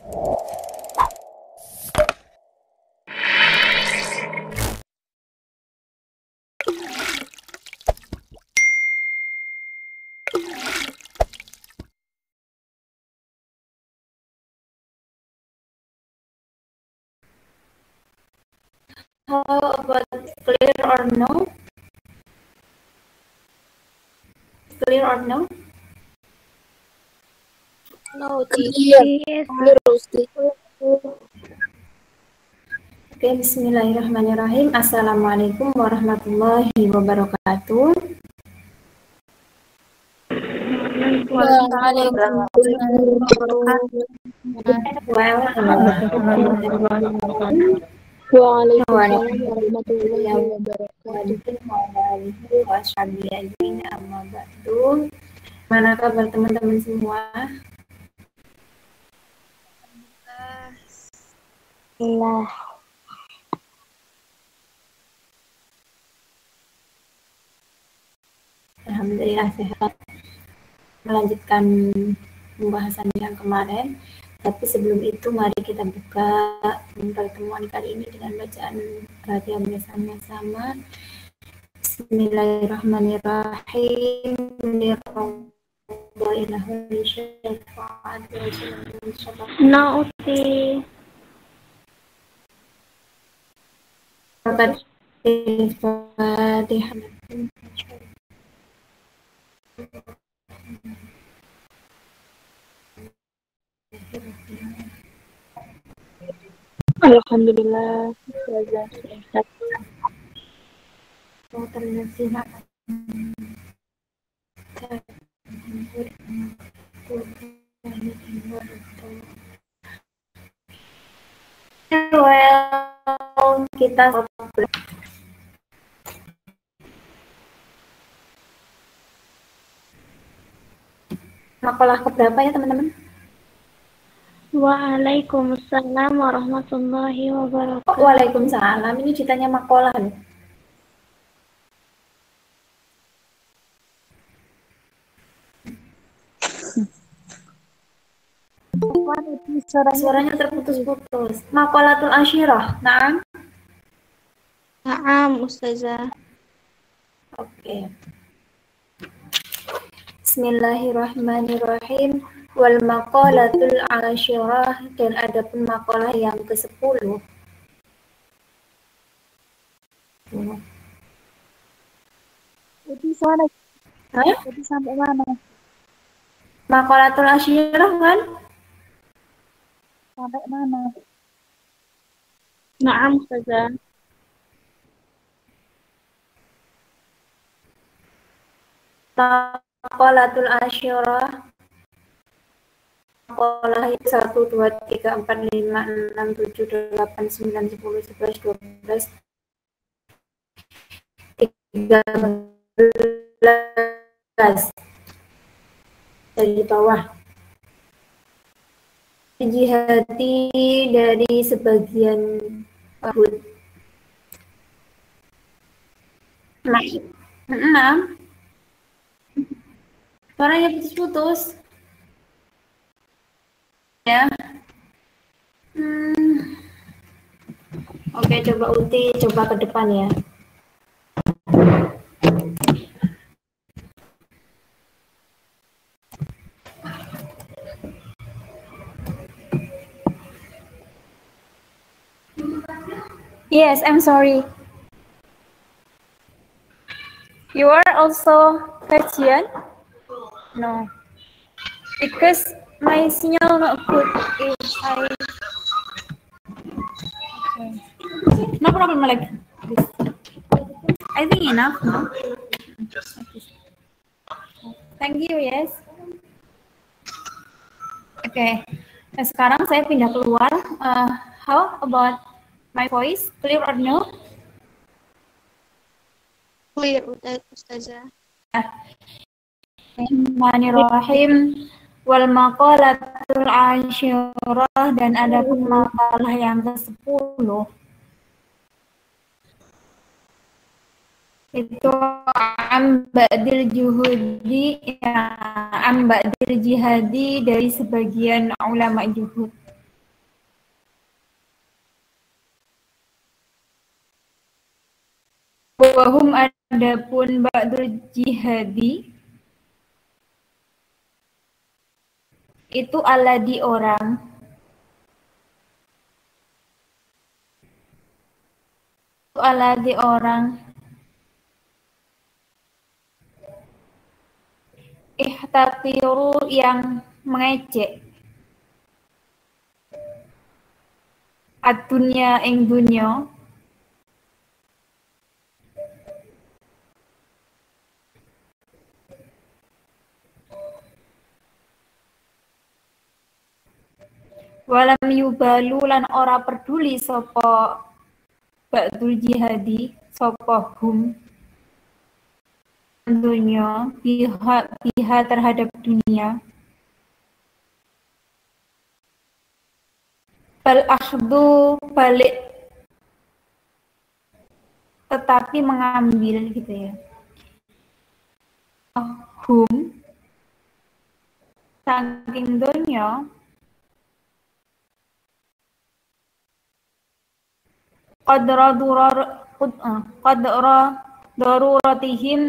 How about clear or no? Clear or no? No, teacher. Yes. Clear, Ustaz. Oke, bismillahirrahmanirrahim. Assalamualaikum warahmatullahi wabarakatuh. Waalaikumsalam warahmatullahi Well, Waalaikumsalam warahmatullahi wabarakatuh. Mana kabar teman-teman semua? Alhamdulillah. Alhamdulillah sehat. Melanjutkan pembahasan yang kemarin. Tapi sebelum itu mari kita buka pertemuan kali ini dengan bacaan Fatihah bersama-sama. Bismillahirrahmanirrahim. No, Uti. Fatihah. Alhamdulillah. Sehat. Well, kita makalah keberapa ya teman-teman? Waalaikumsalam warahmatullahi wabarakatuh. Waalaikumsalam. Ini ceritanya makalah nih. Suaranya terputus-putus. Maqalatul Asyirah. Nah. Naam, Ustazah. Oke. Bismillahirrahmanirrahim. Wal maqalatul asyirah, dan ada pun maqalah yang ke-10. Jadi mana? Hah? Jadi sampai mana? Maqalatul asyirah kan? Sampai mana? Naam, Ustazah. Maqalatul asyirah. Maqalah 1, 2, 3, 4, 5, 6, 7, 8, 9, 10, 11, 12, 13. Dari bawah. Jihati dari sebagian kabut. 6. Suaranya putus-putus. Ya. Oke, coba Uti, coba ke depan ya. Yes, I'm sorry. You are also Persian? No. Because my signal not good if I... Okay. No problem, like this. I think enough, no? Thank you, yes. Oke. Nah, sekarang saya pindah keluar. How about my voice? Clear or no? Clear, Ustazah. Bismillahirrahmanirrahim. Wal maqalatul asyirah, dan ada pun makalah yang ke-10 itu amba'dil juhudi, ya, amba'dil jihadi dari sebagian ulama juhud. Wahum adapun ba'dul jihadi itu aladi orang ihtaqiru yang mengejek ad-dunya ing dunya walam yubalu lan ora peduli sapa ba'dul jihadi sapa hum dunya biha terhadap dunia bal akhdu balik tetapi mengambil gitu ya hum saking dunya qadra daruratihim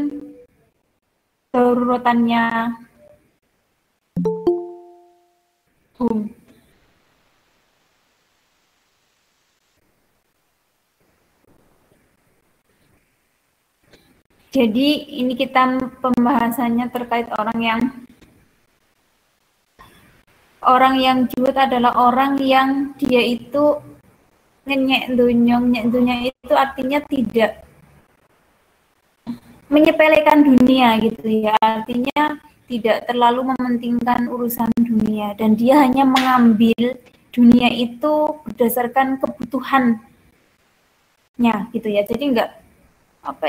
daruratannya hum. Jadi ini kita pembahasannya terkait orang yang juhud adalah orang yang dia itu ngenyek dunya itu artinya tidak menyepelekan dunia gitu ya, artinya tidak terlalu mementingkan urusan dunia dan dia hanya mengambil dunia itu berdasarkan kebutuhannya gitu ya. Jadi enggak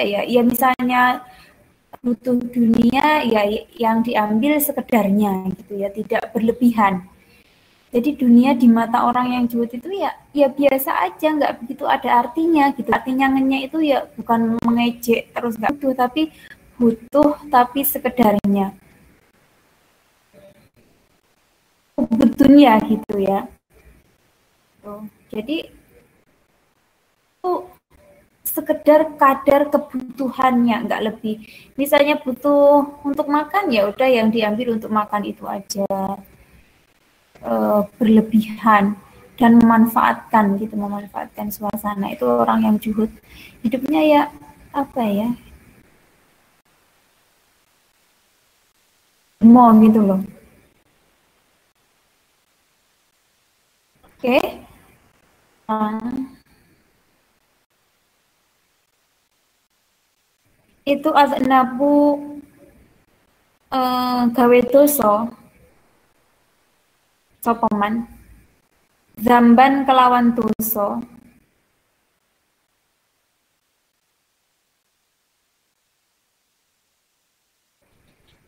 ya misalnya butuh dunia ya yang diambil sekedarnya gitu ya, tidak berlebihan. Jadi dunia di mata orang yang juhud itu ya biasa aja, nggak begitu ada artinya gitu. Artinya ngenyek itu ya bukan mengejek terus nggak butuh tapi sekedarnya. Betulnya gitu ya. Jadi itu sekedar kadar kebutuhannya, nggak lebih. Misalnya butuh untuk makan ya udah yang diambil untuk makan itu aja. Berlebihan dan memanfaatkan suasana itu orang yang juhud hidupnya ya mau gitu loh. Oke. Itu aznabu gawe dosa sopaman zamban kelawan dosa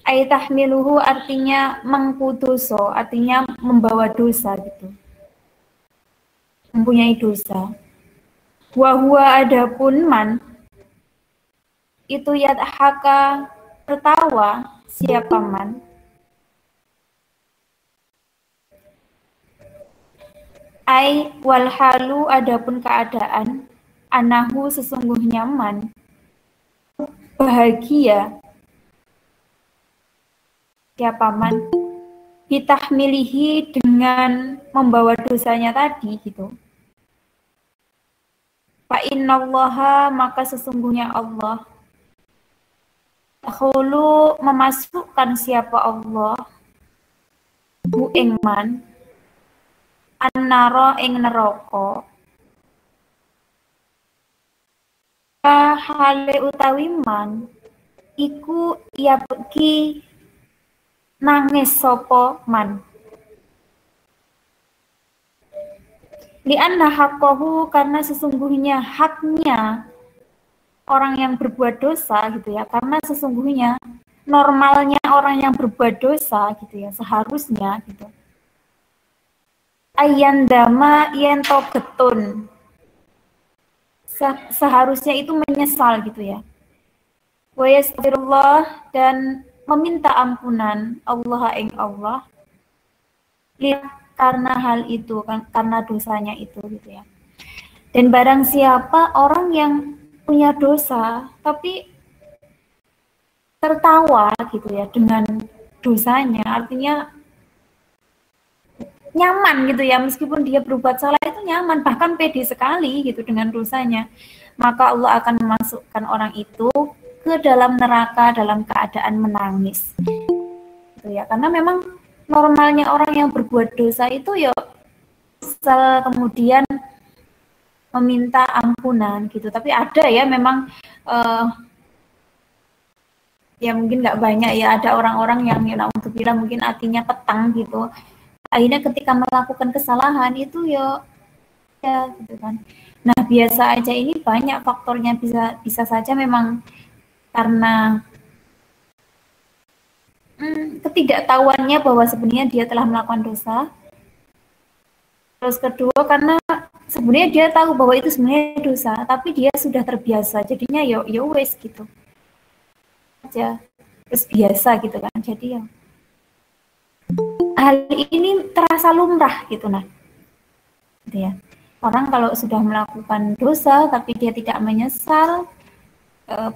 tahmiluhu artinya mengkudoso, artinya membawa dosa gitu, mempunyai dosa. Wahua adapun man itu yadhaka tertawa siapa man walhalu adapun keadaan anahu sesungguhnya man bahagia siapa man bitahmilihi dengan membawa dosanya tadi gitu. Fa innallaha maka sesungguhnya Allah dahulu memasukkan siapa Allah bu ing man annara ing neraka hale utawi man iku ya beki nangis sapa man li'anna haqqahu karena sesungguhnya haknya orang yang berbuat dosa gitu ya, karena sesungguhnya normalnya orang yang berbuat dosa gitu ya, seharusnya gitu ayandama yento getun seharusnya itu menyesal gitu ya wa yastaghfirullah dan meminta ampunan Allah ing Allah karena hal itu karena dosanya itu gitu ya. Dan barang siapa orang yang punya dosa tapi tertawa gitu ya dengan dosanya, artinya nyaman gitu ya, meskipun dia berbuat salah itu nyaman, bahkan pede sekali gitu dengan dosanya, maka Allah akan memasukkan orang itu ke dalam neraka dalam keadaan menangis gitu ya. Karena memang normalnya orang yang berbuat dosa itu ya kemudian meminta ampunan gitu, tapi ada ya memang ya mungkin nggak banyak ya, ada orang-orang yang naudzubillah mungkin hatinya petang gitu, akhirnya ketika melakukan kesalahan itu ya gitu kan. Nah biasa aja ini banyak faktornya, bisa saja memang karena ketidaktahuannya bahwa sebenarnya dia telah melakukan dosa. Terus kedua karena sebenarnya dia tahu bahwa itu sebenarnya dosa, tapi dia sudah terbiasa, jadinya ya wes gitu aja, terus biasa gitu kan. Jadi ya hal ini terasa lumrah gitu nah. Gitu ya. Orang kalau sudah melakukan dosa tapi dia tidak menyesal,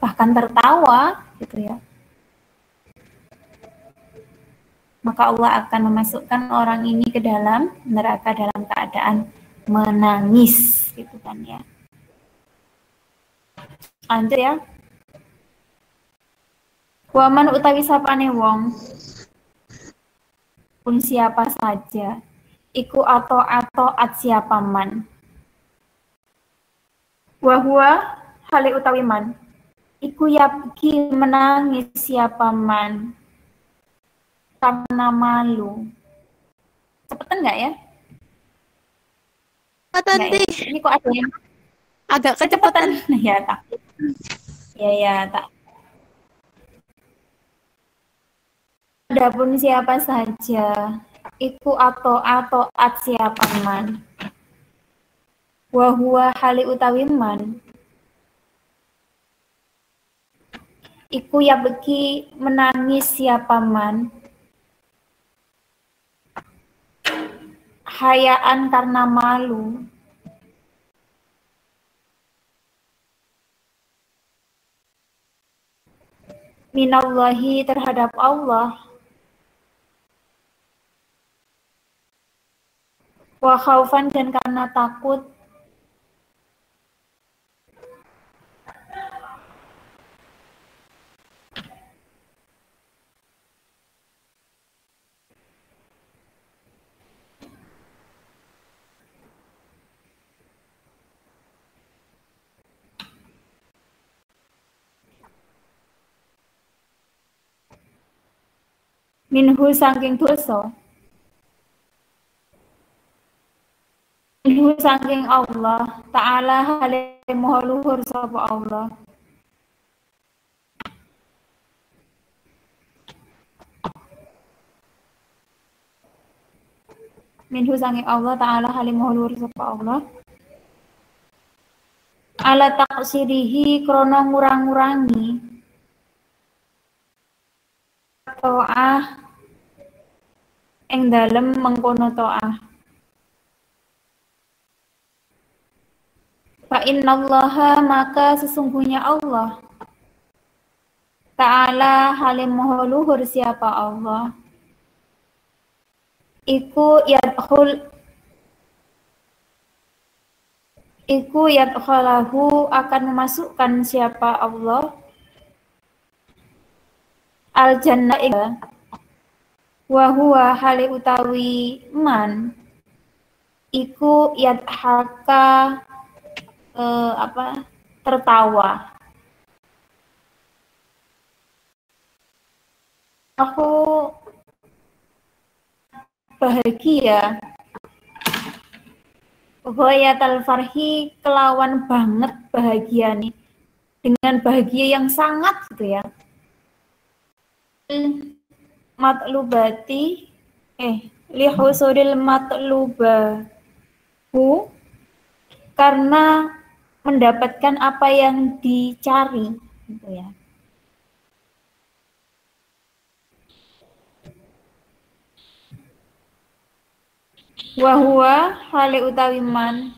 bahkan tertawa gitu ya, maka Allah akan memasukkan orang ini ke dalam neraka dalam keadaan menangis gitu kan ya. Lanjut ya. Waman utawi sapane wong pun siapa saja iku atau at siapa man, wahwa hale utawi man iku yabki menangis siapa man karena malu. Cepetan nggak ya? Cepetan Nggak ya? Ini kok ada yang agak kecepatan. ya tak. Ya tak. Adapun siapa saja iku atau at siapa man, wahwa hali utawi man iku ya beki menangis siapa man hayaan karena malu, minallahi terhadap Allah, wa khaufan dan karena takut, minhu saking dosa, minhu saking Allah ta'ala hale maha luhur sapa Allah, minhu saking Allah ta'ala hale maha luhur sapa Allah, ala taksirihi krono ngurang-ngurangi to'ah ing dalem mengkono to'ah, fa innallaha maka sesungguhnya Allah ta'ala halim maha luhur siapa Allah iku yadkhalahu akan memasukkan siapa Allah al jannah wa huwa hali utawi man iku yadhaka tertawa. Aku bahagia, ghayatul farhi kelawan banget bahagia nih, dengan bahagia yang sangat gitu ya. Matlubati li husudil matlubahu karena mendapatkan apa yang dicari gitu ya. Wahwa hale utawi man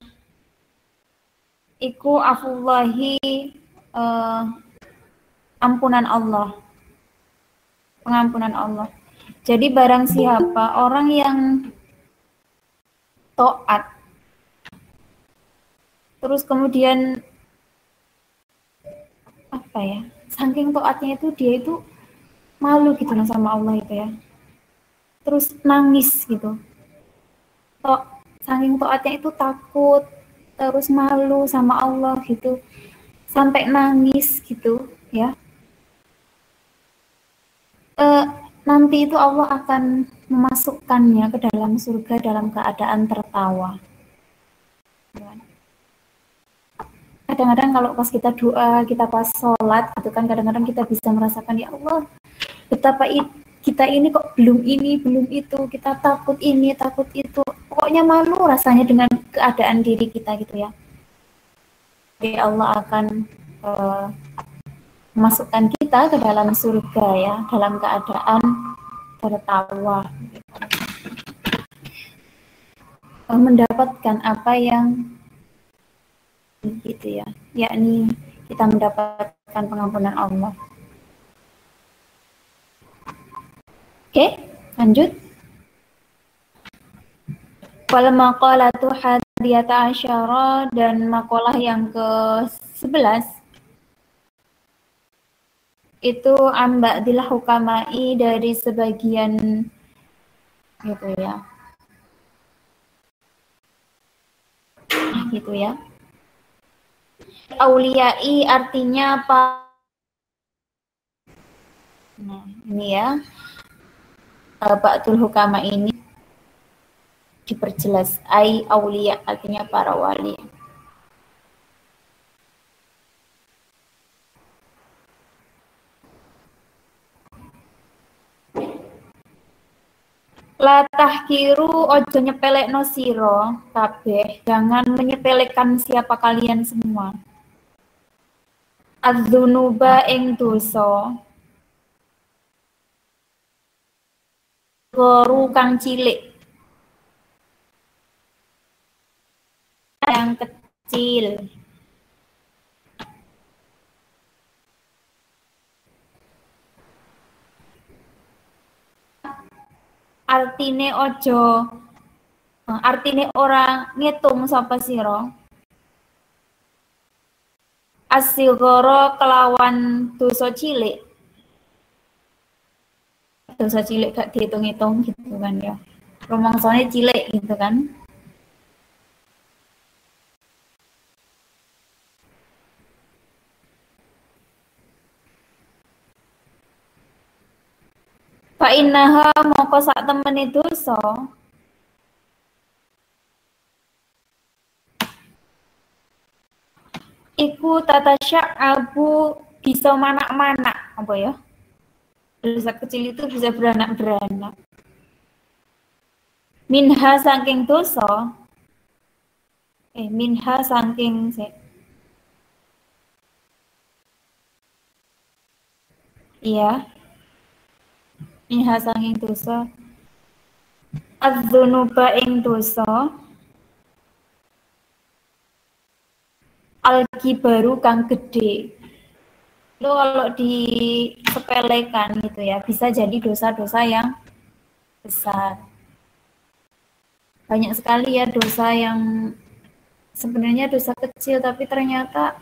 iku afullahi eh, ampunan Allah, pengampunan Allah. Jadi barang siapa orang yang taat, terus kemudian apa ya, saking taatnya itu dia itu malu gitu loh sama Allah itu ya, terus nangis gitu. Saking taatnya itu takut, terus malu sama Allah gitu, sampai nangis gitu ya. Nanti itu Allah akan memasukkannya ke dalam surga dalam keadaan tertawa. Kadang-kadang kalau pas kita doa, kita pas sholat, itu kan kadang-kadang kita bisa merasakan, ya Allah, betapa kita ini kok belum ini, belum itu, kita takut ini, takut itu. Pokoknya malu rasanya dengan keadaan diri kita gitu ya. Jadi Allah akan memasukkan kita ke dalam surga ya, dalam keadaan tertawa. Mendapatkan apa yang gitu ya, yakni kita mendapatkan pengampunan Allah. Oke, lanjut. Wal maqalatu hadiyata asyara, dan makalah yang ke-11 itu amba'dil hukamai, dari sebagian gitu ya. Gitu ya. Auliyai artinya apa? Nah, ini ya. Ba'dul hukama ini diperjelas, ai auliya artinya para wali. La tahkiru, ojo nyepelekno siro kabeh, jangan menyepelekan siapa kalian semua. Az-dzunuba ing dosa, guru kang cilik, yang kecil. Artine ojo, artine ora ngitung sapa sira. Asigoro kelawan dosa cilik. Dosa cilik gak dihitung-hitung gitu kan ya. Rumangsane cilik gitu kan. Fa innaha moko sak temene dosa iku tatasya'abu, bisa manak-manak, apa ya? Dosa kecil itu bisa beranak-beranak. Minha saking dosa, minha saking iya, minha saking dosa, az-dzunuba ing dosa, al-kibaru kang gede. Itu kalau disepelekan gitu ya, bisa jadi dosa-dosa yang besar. Banyak sekali ya dosa yang sebenarnya dosa kecil, tapi ternyata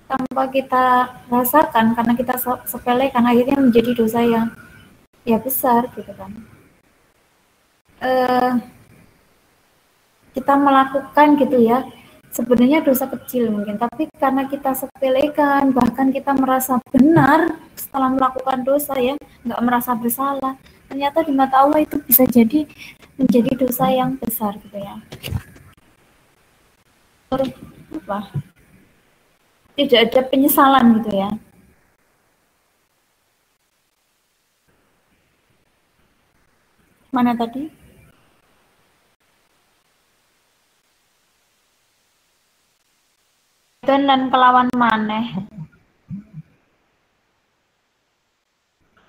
tanpa kita rasakan, karena kita sepelekan, akhirnya menjadi dosa yang ya besar gitu kan. Kita melakukan gitu ya, sebenarnya dosa kecil mungkin, tapi karena kita sepelekan, bahkan kita merasa benar setelah melakukan dosa ya, nggak merasa bersalah, ternyata di mata Allah itu bisa jadi menjadi dosa yang besar gitu ya. Apa? Tidak ada penyesalan gitu ya. Mana tadi? Dan kelawan maneh.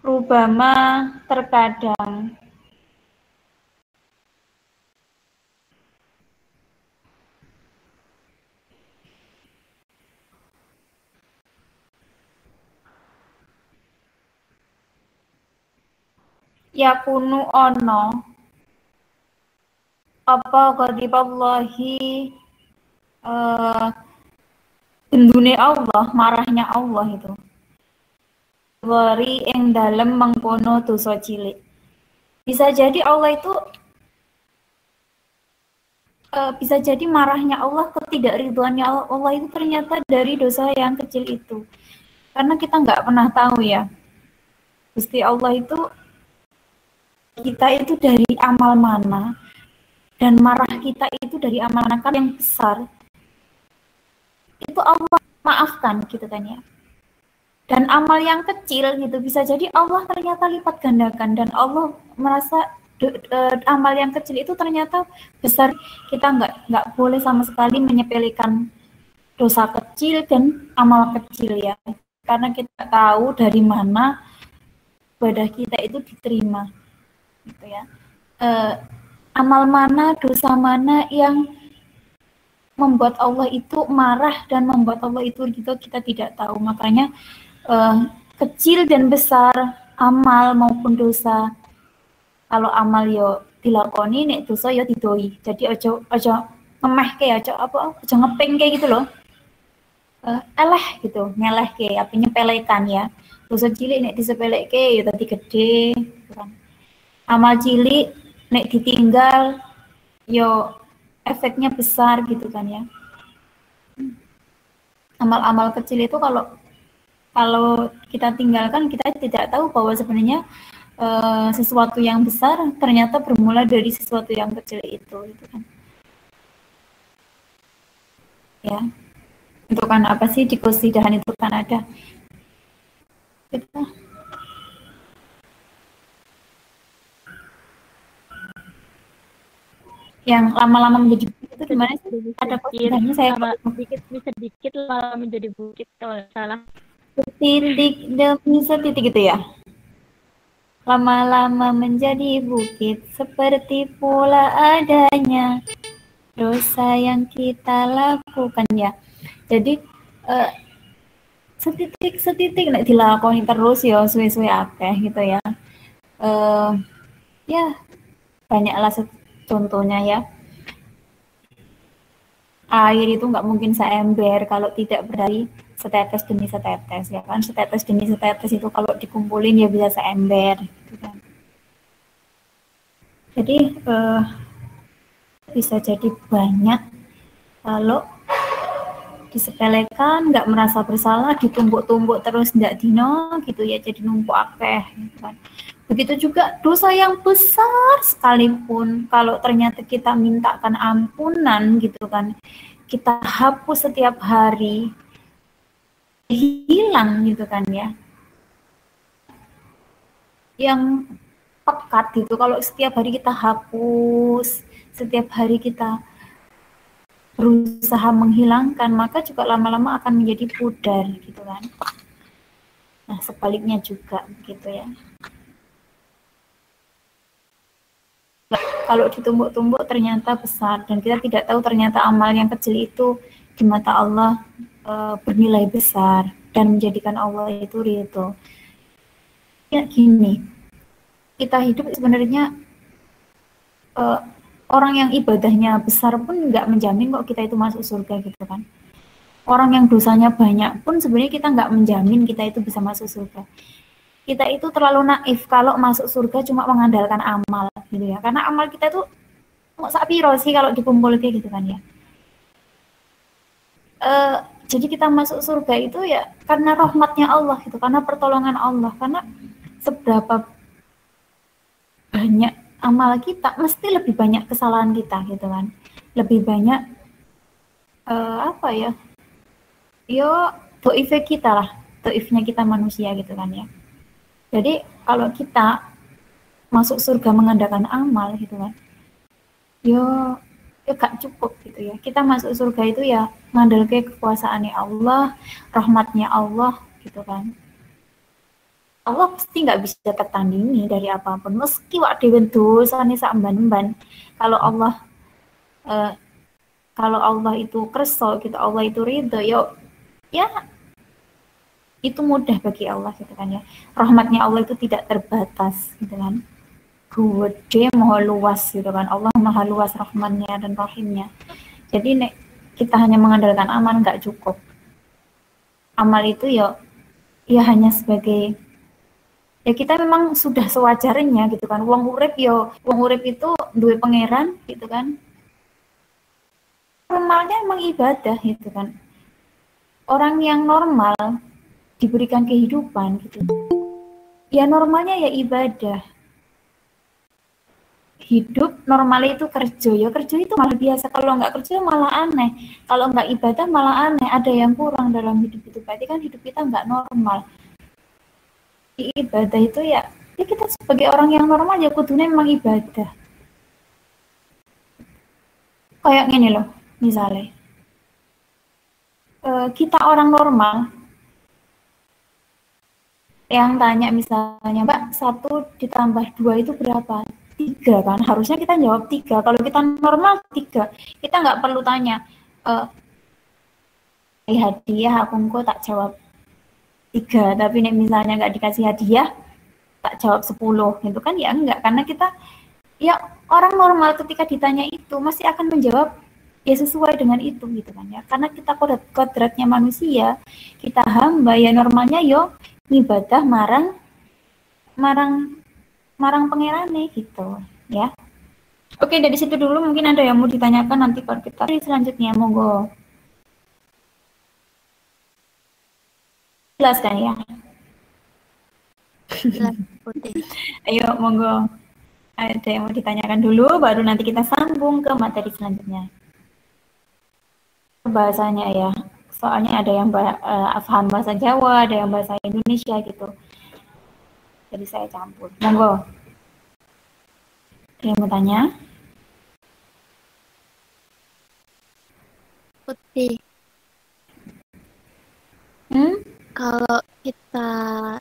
Rubama terkadang. yakunu ono apa ghadiballahi gendune Allah, marahnya Allah itu. Wari ing dalem mengkono dosa cilik. Bisa jadi Allah itu bisa jadi marahnya Allah, ketidakridhoannya Allah itu ternyata dari dosa yang kecil itu. Karena kita nggak pernah tahu ya, Gusti Allah itu kita itu dari amal mana, dan marah kita itu dari amal mana kan yang besar. Itu Allah maafkan gitu kan ya. Dan amal yang kecil gitu bisa jadi Allah ternyata lipat gandakan, dan Allah merasa amal yang kecil itu ternyata besar. Kita nggak boleh sama sekali menyepelekan dosa kecil dan amal kecil ya, karena kita tahu dari mana ibadah kita itu diterima gitu ya. Amal mana, dosa mana yang membuat Allah itu marah dan membuat Allah itu gitu, kita tidak tahu. Makanya kecil dan besar amal maupun dosa, kalau amal yo dilakoni, nek dosa yo didoi. Jadi ojo ngemeh ke, ojo ngepeng kayak gitu loh. Eleh gitu, ngeleh ke, apa nyepelekan ya. Dosa cilik nek disepeleke yo tadi gede gitu kan. Amal cilik nek ditinggal yo efeknya besar gitu kan ya. Amal-amal kecil itu kalau kita tinggalkan, kita tidak tahu bahwa sebenarnya sesuatu yang besar ternyata bermula dari sesuatu yang kecil itu gitu kan. Ya. Itu kan apa sih, di kesidahan itu kan ada gitu. Yang lama-lama menjadi bukit itu gimana sih? Ada kesidahannya, saya sedikit lama menjadi bukit kalau salah. Setitik demi setitik gitu ya. Lama-lama menjadi bukit, seperti pula adanya dosa yang kita lakukan ya. Jadi setitik nek dilakoni terus ya suwe-suwe akeh gitu ya. Ya banyaklah contohnya ya. Air itu nggak mungkin seember kalau tidak berdari setetes demi setetes ya kan. Setetes demi setetes itu kalau dikumpulin ya bisa seember gitu kan. Jadi bisa jadi banyak kalau disepelekan, nggak merasa bersalah, ditumbuk-tumbuk terus nggak dino gitu ya, jadi numpuk akeh gitu kan. Begitu juga dosa yang besar sekalipun, kalau ternyata kita mintakan ampunan gitu kan, kita hapus setiap hari, hilang gitu kan ya. Yang pekat gitu, kalau setiap hari kita hapus, setiap hari kita berusaha menghilangkan, maka juga lama-lama akan menjadi pudar gitu kan. Nah sebaliknya juga begitu ya. Kalau ditumbuk-tumbuk ternyata besar, dan kita tidak tahu ternyata amal yang kecil itu di mata Allah bernilai besar dan menjadikan Allah itu ridho. Ya gini, kita hidup sebenarnya orang yang ibadahnya besar pun nggak menjamin kok kita itu masuk surga gitu kan. Orang yang dosanya banyak pun sebenarnya kita nggak menjamin kita itu bisa masuk surga. Kita itu terlalu naif kalau masuk surga cuma mengandalkan amal gitu ya. Karena amal kita itu mau sapiro sih kalau dikumpul kayak gitu kan ya. Jadi kita masuk surga itu ya karena rahmatnya Allah gitu, karena pertolongan Allah, karena seberapa banyak amal kita mesti lebih banyak kesalahan kita gitu kan. Lebih banyak apa ya? Yo doifnya kita lah, doifnya kita manusia gitu kan ya. Jadi kalau kita masuk surga mengandalkan amal gitu kan, yo gak cukup gitu ya. Kita masuk surga itu ya ngandalke kekuasaannya Allah, rahmatnya Allah gitu kan. Allah pasti nggak bisa tertandingi dari apapun, meski wak dewe dosane sak emban-emban. Kalau Allah itu kerso gitu, Allah itu ridho, yo ya itu mudah bagi Allah gitu kan ya. Rahmatnya Allah itu tidak terbatas gitu kan. gede, maha luas gitu kan. Allah maha luas rahmannya dan rahimnya. Jadi nek kita hanya mengandalkan amal nggak cukup. Amal itu ya hanya sebagai ya kita memang sudah sewajarnya gitu kan. Wong urip itu duwe pangeran gitu kan. Normalnya emang ibadah gitu kan. Orang yang normal diberikan kehidupan gitu. Ya normalnya ya ibadah. Hidup normal itu kerja itu malah biasa, kalau nggak kerja malah aneh, kalau nggak ibadah malah aneh, ada yang kurang dalam hidup itu, berarti kan hidup kita nggak normal. Ibadah itu ya kita sebagai orang yang normal ya kudunya memang ibadah. Kayak gini loh, misalnya kita orang normal yang tanya misalnya, Mbak, 1 ditambah 2 itu berapa? 3 kan, harusnya kita jawab 3. Kalau kita normal 3, kita nggak perlu tanya hadiah aku engko tak jawab 3, tapi nih misalnya nggak dikasih hadiah tak jawab 10 gitu kan, ya enggak, karena kita ya orang normal ketika ditanya itu masih akan menjawab ya sesuai dengan itu gitu kan ya, karena kita kodratnya manusia, kita hamba ya normalnya yo ibadah marang pangerane gitu ya. Oke, dari situ dulu, mungkin ada yang mau ditanyakan, nanti kalau kita selanjutnya monggo. Jelas kan ya? Jelas, Putih. Ayo monggo, ada yang mau ditanyakan dulu baru nanti kita sambung ke materi selanjutnya. Bahasanya ya, soalnya ada yang paham bahasa Jawa, ada yang bahasa Indonesia gitu, jadi saya campur. Monggo, ada yang mau tanya? Putih. Kalau kita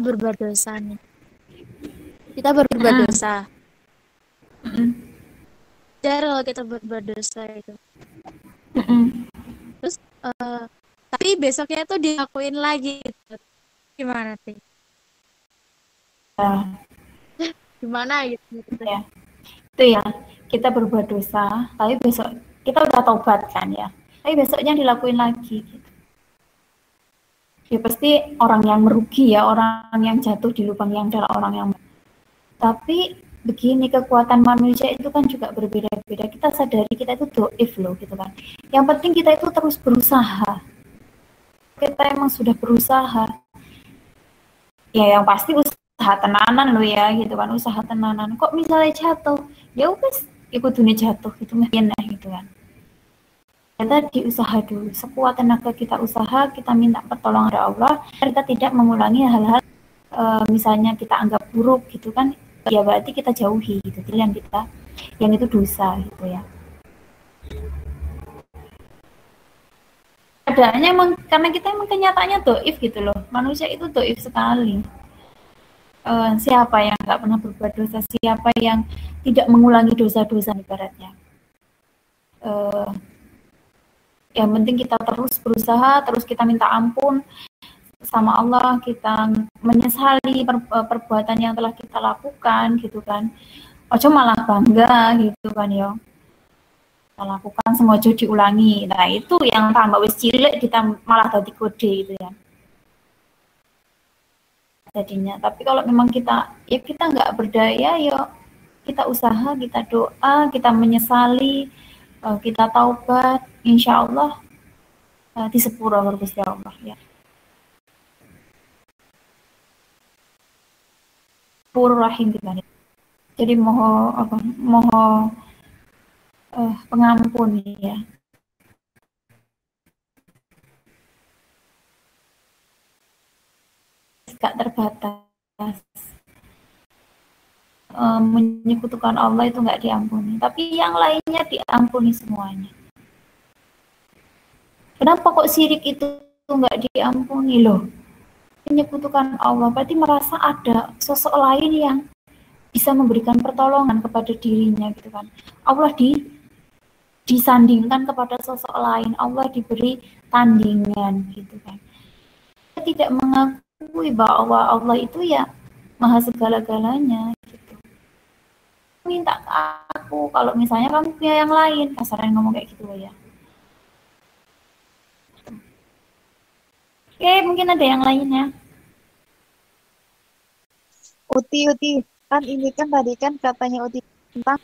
berbuat dosa nih, kita berbuat dosa. Kalau kita berbuat dosa itu, terus tapi besoknya tuh dilakuin lagi gitu. Gimana sih? Gimana gitu ya? Itu ya, kita berbuat dosa, tapi besok kita udah taubat kan ya, tapi besoknya dilakuin lagi gitu. Ya pasti orang yang merugi ya, orang yang jatuh di lubang yang dalam, orang yang. Tapi begini, kekuatan manusia itu kan juga berbeda-beda. Kita sadari kita itu doif loh gitu kan. Yang penting kita itu terus berusaha. Kita emang sudah berusaha. Ya yang pasti usaha tenanan loh ya gitu kan, usaha tenanan. Kok misalnya jatuh, ya wes ikut dunia jatuh gitu mungkin gitu kan. Kita diusaha dulu, sekuat tenaga kita usaha, kita minta pertolongan dari Allah, kita tidak mengulangi hal-hal misalnya kita anggap buruk gitu kan, ya berarti kita jauhi gitu, yang itu dosa gitu ya. Keadaannya emang karena kita emang kenyataannya doif gitu loh, manusia itu doif sekali. Siapa yang nggak pernah berbuat dosa, siapa yang tidak mengulangi dosa-dosa ibaratnya. Yang penting kita terus berusaha, terus kita minta ampun sama Allah, kita menyesali perbuatan yang telah kita lakukan gitu kan. Ojo malah bangga gitu kan ya, kita lakukan semoga diulangi. Nah itu yang tambah wis cilik kita malah tadi kode gitu ya jadinya. Tapi kalau memang kita nggak berdaya, ya kita usaha, kita doa, kita menyesali, kita taubat, insya Allah di sepura Gusti Allah ya. Rahim kita. Jadi moho pengampun ya. Gak terbatas. Menyekutukan Allah itu nggak diampuni, tapi yang lainnya diampuni semuanya. Kenapa kok syirik itu nggak diampuni loh? Menyekutukan Allah berarti merasa ada sosok lain yang bisa memberikan pertolongan kepada dirinya gitu kan. Allah disandingkan kepada sosok lain, Allah diberi tandingan gitu kan. Kita tidak mengakui bahwa Allah itu ya maha segala-galanya gitu. Minta ke aku kalau misalnya kamu punya yang lain, kasarnya ngomong kayak gitu ya. Oke, mungkin ada yang lainnya. Uti, kan ini kan tadi kan katanya Uti tentang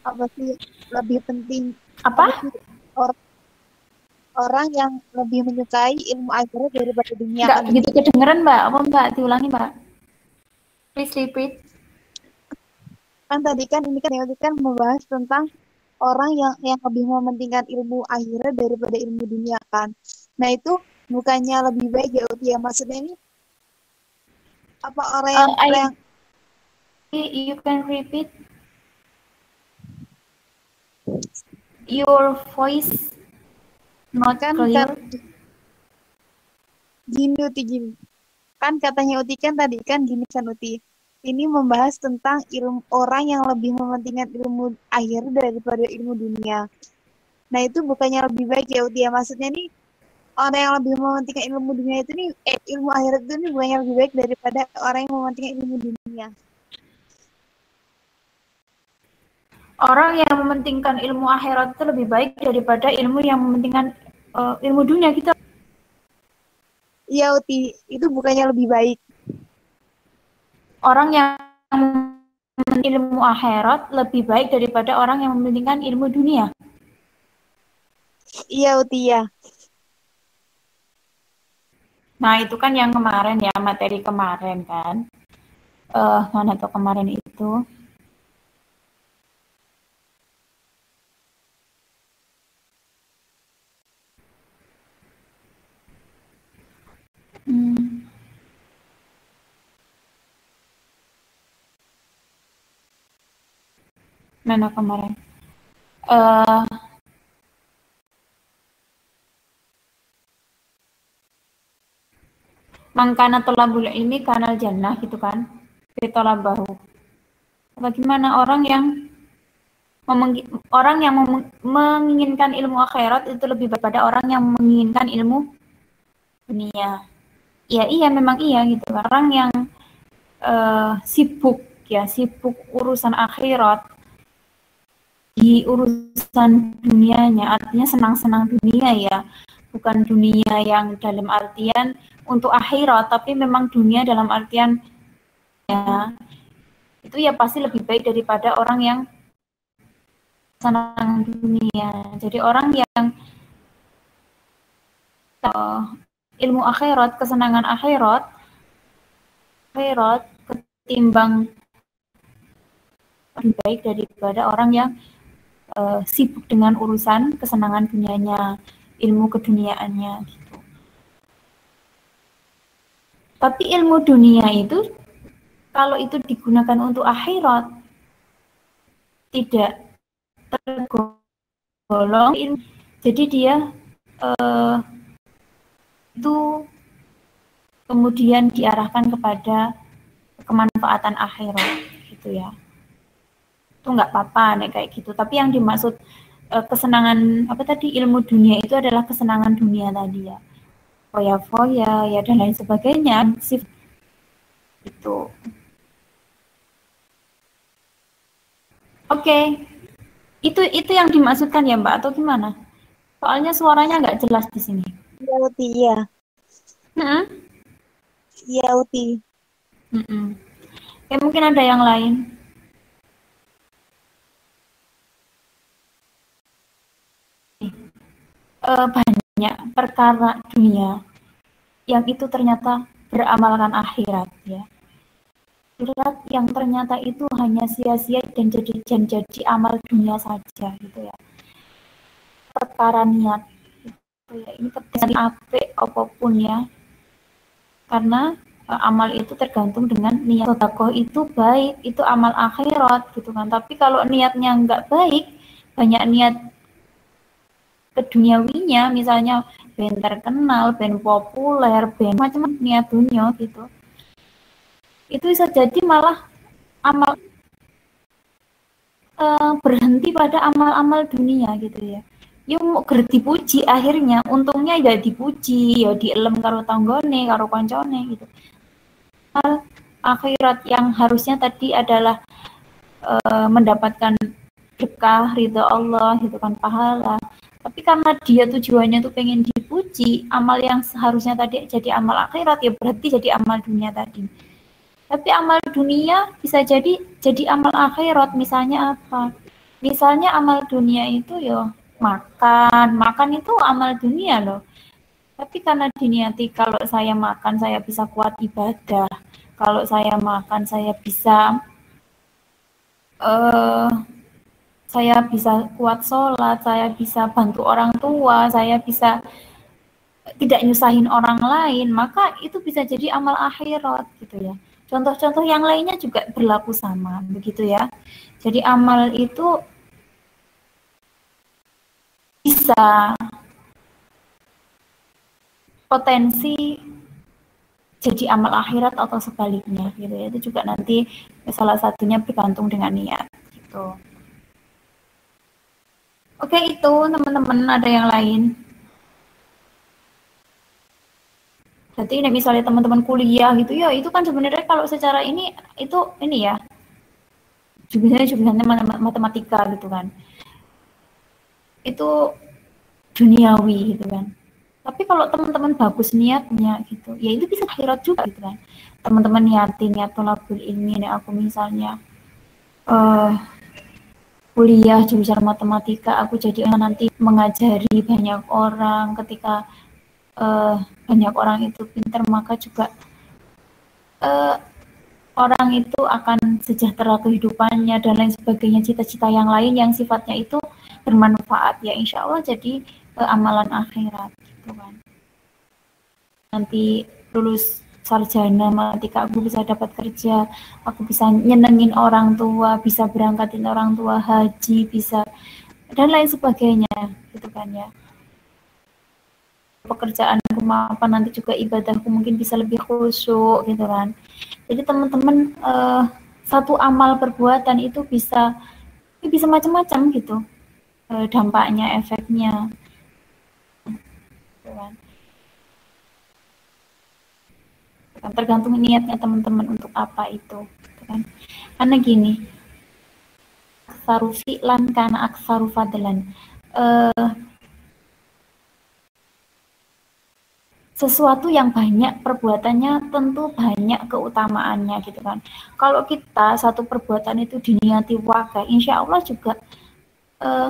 apa sih lebih penting Apa? sih orang yang lebih menyukai ilmu akhirat daripada dunia Nggak kan begitu kedengeran, Mbak. Apa Mbak? Diulangi, Mbak. Please repeat. kan tadi kan ini kan membahas tentang orang yang lebih mementingkan ilmu akhirat daripada ilmu dunia kan. Nah itu bukannya lebih baik ya Uti ya, maksudnya ini apa orang yang You can repeat. Your voice not kan clear. Gini. Kan katanya Uti kan tadi kan gini kan Uti. Ini membahas tentang ilmu orang yang lebih mementingkan ilmu akhir daripada ilmu dunia. Nah itu bukannya lebih baik ya Uti ya, maksudnya nih orang yang lebih mementingkan ilmu dunia itu nih ilmu akhirat itu nih bukannya lebih baik daripada orang yang mementingkan ilmu dunia. Orang yang mementingkan ilmu akhirat itu lebih baik daripada ilmu yang mementingkan ilmu dunia gitu. Iya Uti, itu bukannya lebih baik. Orang yang mementingkan ilmu akhirat lebih baik daripada orang yang mementingkan ilmu dunia. Iya Uti ya. Nah itu kan yang kemarin ya, materi kemarin kan. Mana tuh kemarin itu? Mana kemarin? Mangkana tolabul ilmi kanal jannah gitu kan. Fitolabahu. Bagaimana orang yang menginginkan ilmu akhirat itu lebih baik pada orang yang menginginkan ilmu dunia. Ya iya memang iya gitu. Orang yang sibuk urusan akhirat di urusan dunianya, artinya senang-senang dunia ya, bukan dunia yang dalam artian untuk akhirat, tapi memang dunia dalam artian ya, itu ya pasti lebih baik daripada orang yang senang dunia. Jadi orang yang ilmu akhirat, kesenangan akhirat ketimbang lebih baik daripada orang yang sibuk dengan urusan kesenangan dunianya, ilmu keduniaannya gitu. Tapi ilmu dunia itu kalau itu digunakan untuk akhirat tidak tergolong ilmu. Jadi dia itu kemudian diarahkan kepada kemanfaatan akhirat gitu ya. Itu nggak apa-apa nih kayak gitu. Tapi yang dimaksud kesenangan apa tadi ilmu dunia itu adalah kesenangan dunia tadi ya, foya-foya ya dan lain sebagainya itu. Oke. Itu yang dimaksudkan ya Mbak atau gimana? Soalnya suaranya nggak jelas di sini. Iya Uti ya. Iya Uti. Ya mungkin ada yang lain. Banyak perkara dunia yang itu ternyata beramalkan akhirat ya. Akhirat yang ternyata itu hanya sia-sia dan jadi amal dunia saja gitu ya. Perkara niat gitu ya. Ini terjadi apik apapun ya. Karena amal itu tergantung dengan niat. Sedekah itu baik, itu amal akhirat gitu kan. Tapi kalau niatnya nggak baik, banyak niat keduniawinya, misalnya ben terkenal, ben populer, ben macam-macam niat dunia gitu. Itu bisa jadi malah amal berhenti pada amal-amal dunia gitu ya. Yung mau dipuji akhirnya, untungnya ya dipuji, ya dielem karo tanggone, karo koncone gitu. akhirat yang harusnya tadi adalah mendapatkan berkah ridha Allah gitu kan, pahala, tapi karena dia tujuannya tuh pengen dipuji, amal yang seharusnya tadi jadi amal akhirat ya berarti jadi amal dunia tadi. Tapi amal dunia bisa jadi amal akhirat. Misalnya apa? Misalnya amal dunia itu ya makan itu amal dunia loh. Tapi karena diniati kalau saya makan saya bisa kuat ibadah, kalau saya makan saya bisa kuat sholat, saya bisa bantu orang tua, saya bisa tidak nyusahin orang lain, maka itu bisa jadi amal akhirat gitu ya. Contoh-contoh yang lainnya juga berlaku sama, begitu ya. Jadi amal itu bisa potensi jadi amal akhirat atau sebaliknya gitu ya. Itu juga nanti salah satunya bergantung dengan niat gitu. Oke, itu teman-teman, ada yang lain? Jadi misalnya teman-teman kuliah gitu ya, itu kan sebenarnya kalau secara ini ya jurusannya matematika gitu kan, itu duniawi gitu kan. Tapi kalau teman-teman bagus niatnya gitu, ya itu bisa akhirat juga gitu kan. Teman-teman niat tolabul ilmi, aku misalnya kuliah jurusan matematika, aku jadi nanti mengajari banyak orang, ketika banyak orang itu pintar, maka juga orang itu akan sejahtera kehidupannya dan lain sebagainya, cita-cita yang lain yang sifatnya itu bermanfaat ya, insya Allah jadi amalan akhirat gitu kan. Nanti lulus sarjana matematika, aku bisa dapat kerja, aku bisa nyenengin orang tua, bisa berangkatin orang tua haji, bisa dan lain sebagainya gitu kan ya. Pekerjaanku apa nanti juga ibadahku mungkin bisa lebih khusyuk gitu kan. Jadi teman-teman satu amal perbuatan itu bisa macam-macam gitu dampaknya, efeknya gitu kan. Tergantung niatnya teman-teman untuk apa itu gitu kan. Karena gini, aksaru fi'lan kana aksaru fadlan, sesuatu yang banyak perbuatannya tentu banyak keutamaannya gitu kan. Kalau kita satu perbuatan itu diniati wakil, insya Allah juga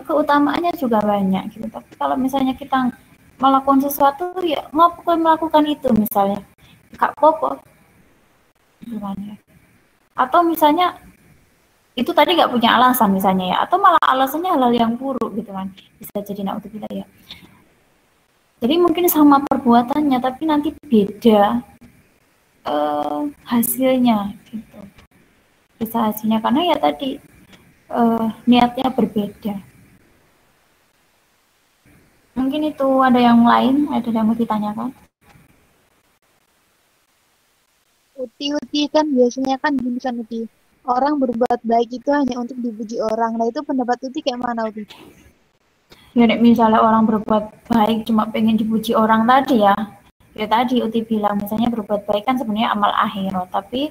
keutamaannya juga banyak gitu. Tapi kalau misalnya kita melakukan sesuatu ya melakukan itu misalnya Kak Popo gitu kan ya. Atau misalnya itu tadi nggak punya alasan misalnya ya, atau malah alasannya hal-hal yang buruk gitu kan, bisa jadi naudzubillah ya. Jadi mungkin sama perbuatannya, tapi nanti beda hasilnya gitu. Bisa hasilnya karena ya tadi niatnya berbeda. Mungkin itu ada yang lain, ada yang mau ditanyakan? Uti kan biasanya kan gini kan Uti. Orang berbuat baik itu hanya untuk dipuji orang. Nah itu pendapat Uti kayak mana Uti? Ya misalnya orang berbuat baik cuma pengen dipuji orang tadi ya tadi Uti bilang misalnya berbuat baik kan sebenarnya amal akhirat, tapi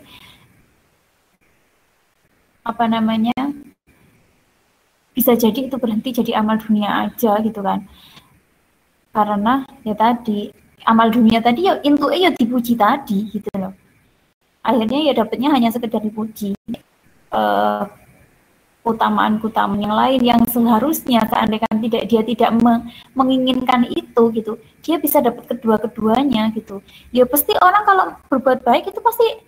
apa namanya bisa jadi itu berhenti jadi amal dunia aja gitu kan, karena ya tadi amal dunia tadi ya intunya ya dipuji tadi gitu loh, akhirnya ya dapatnya hanya sekedar dipuji. Keutamaan yang lain yang seharusnya seandainya dia tidak menginginkan itu gitu, dia bisa dapat kedua-keduanya gitu. Ya pasti orang kalau berbuat baik itu pasti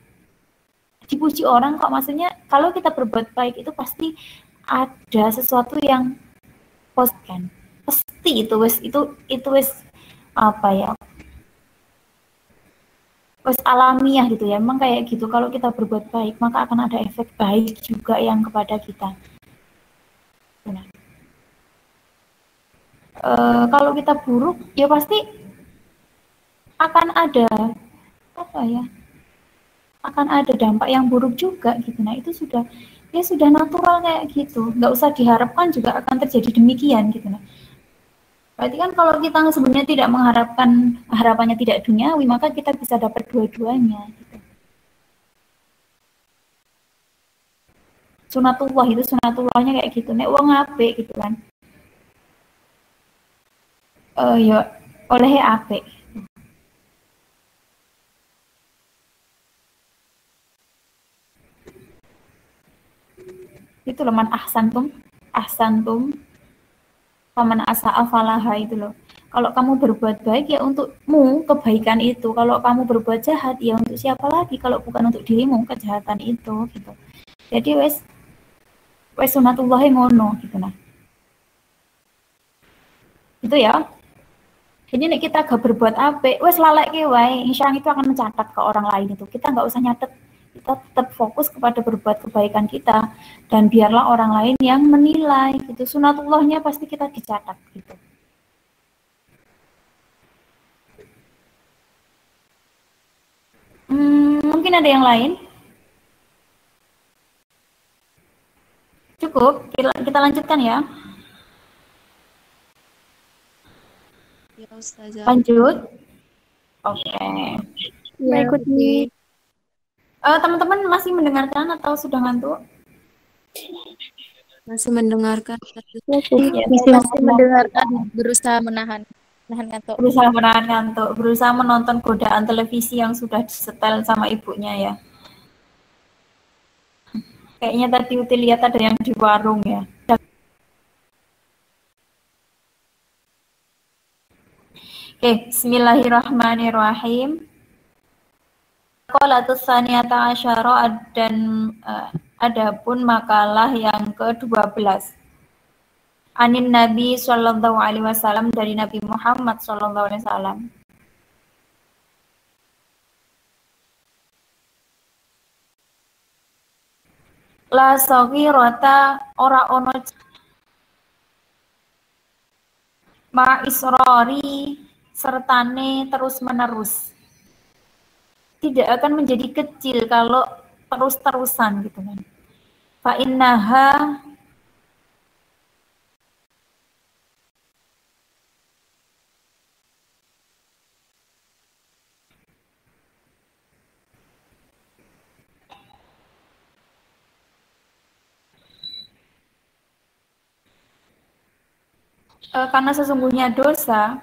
dipuji orang kok, maksudnya kalau kita berbuat baik itu pasti ada sesuatu yang positif kan, pasti itu wes apa ya, wes alamiah gitu ya, memang kayak gitu. Kalau kita berbuat baik maka akan ada efek baik juga yang kepada kita. Nah, kalau kita buruk ya pasti akan ada apa ya, akan ada dampak yang buruk juga gitu. Nah itu sudah natural kayak gitu, nggak usah diharapkan juga akan terjadi demikian gitu. Nah berarti kan kalau kita sebenarnya tidak mengharapkan, harapannya tidak duniawi, maka kita bisa dapat dua-duanya gitu. Sunatullah itu sunatullahnya kayak gitu. Nek wong apik gitu kan. Ya oleh apik. Itu loh man ahsantum faman asa'a falaha itu loh. Kalau kamu berbuat baik ya untukmu kebaikan itu. Kalau kamu berbuat jahat ya untuk siapa lagi kalau bukan untuk dirimu kejahatan itu gitu. Jadi wes sunatullahi ngono gitu nah. Itu ya. Jadi nek kita gak berbuat apik, wes lalek wae, insya Allah itu akan mencatat ke orang lain itu. Kita nggak usah nyatet, kita tetap fokus kepada berbuat kebaikan kita dan biarlah orang lain yang menilai gitu. Sunatullahnya pasti kita dicatat gitu. Mungkin ada yang lain? Cukup, kita lanjutkan ya. Ya Ustazah. Lanjut. Oke. Ya, ikuti. Teman-teman masih mendengarkan atau sudah ngantuk? Masih mendengarkan. Ya, masih mendengarkan. Berusaha menahan ngantuk. Berusaha menonton godaan televisi yang sudah disetel sama ibunya ya. Kayaknya tadi Uti lihat ada yang di warung ya. Oke, bismillahirrahmanirrahim. Qolatus saniyata asyara dan adapun makalah yang ke-12. Anin Nabi sallallahu alaihi wasallam dari Nabi Muhammad sallallahu alaihi wasallam. La saghirata ora ono ma israri sertane terus menerus. Tidak akan menjadi kecil kalau terus-terusan gitu kan. Fa innaha karena sesungguhnya dosa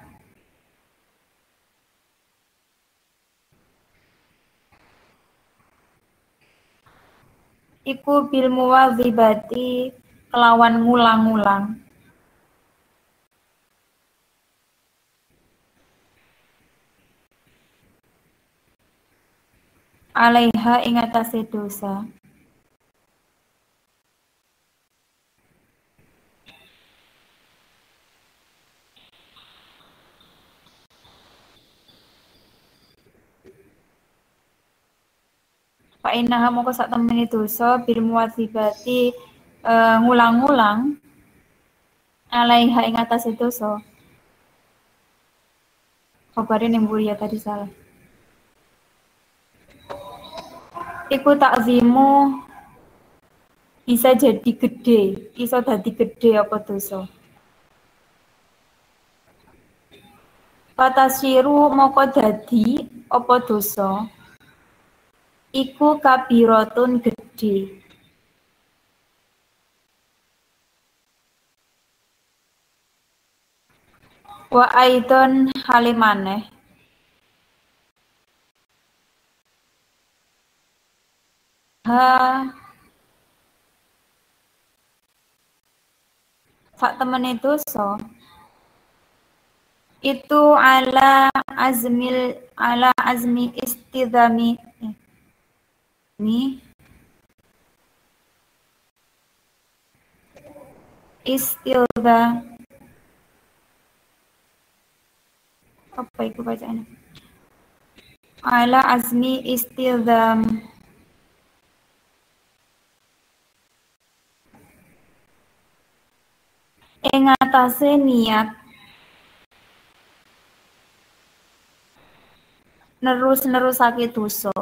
iku bil muwadzibati kelawan ngulang-ngulang. Alaiha ing atase dosa. Fa innaha moko sak temene dosa bil muwadzibati ngulang-ngulang alaiha ing atase dosa. Kabarin yang ya tadi salah. Iku takzimu bisa jadi gede, bisa jadi gede apa dosa. Patasiru moko dadi apa dosa. Iku kabirotun gede. Wa aidon halimane. Sak temene dosa itu ala azmi istidami ini istilda apa itu bacaannya ala azmi istildam ing atase niat nerusake dosa.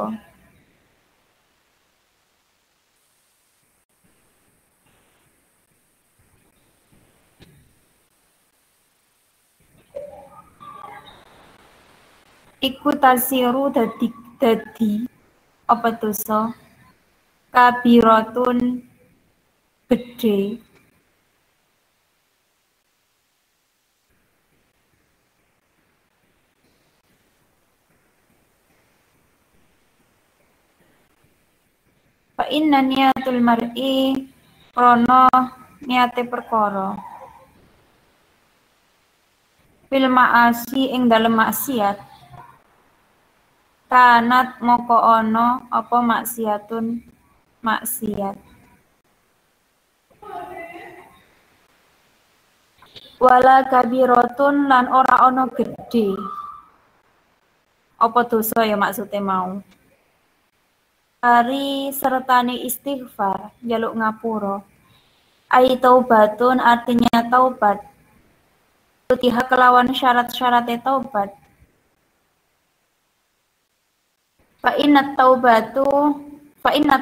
Iku tasiru dadi apa dosa kabiratun gede. Fa inna niyatul mar'i krono niate perkara. Fil ma'asi ing dalem maksiat. Kanat moko ono apa maksiatun maksiat. Wala kabirotun lan ora ono gede. Apa dosa ya maksudnya mau. Ari sertane istighfar, jaluk ngapura. Ai taubatun artinya taubat. Utiha kelawan syarat-syaratnya taubat. Fa inna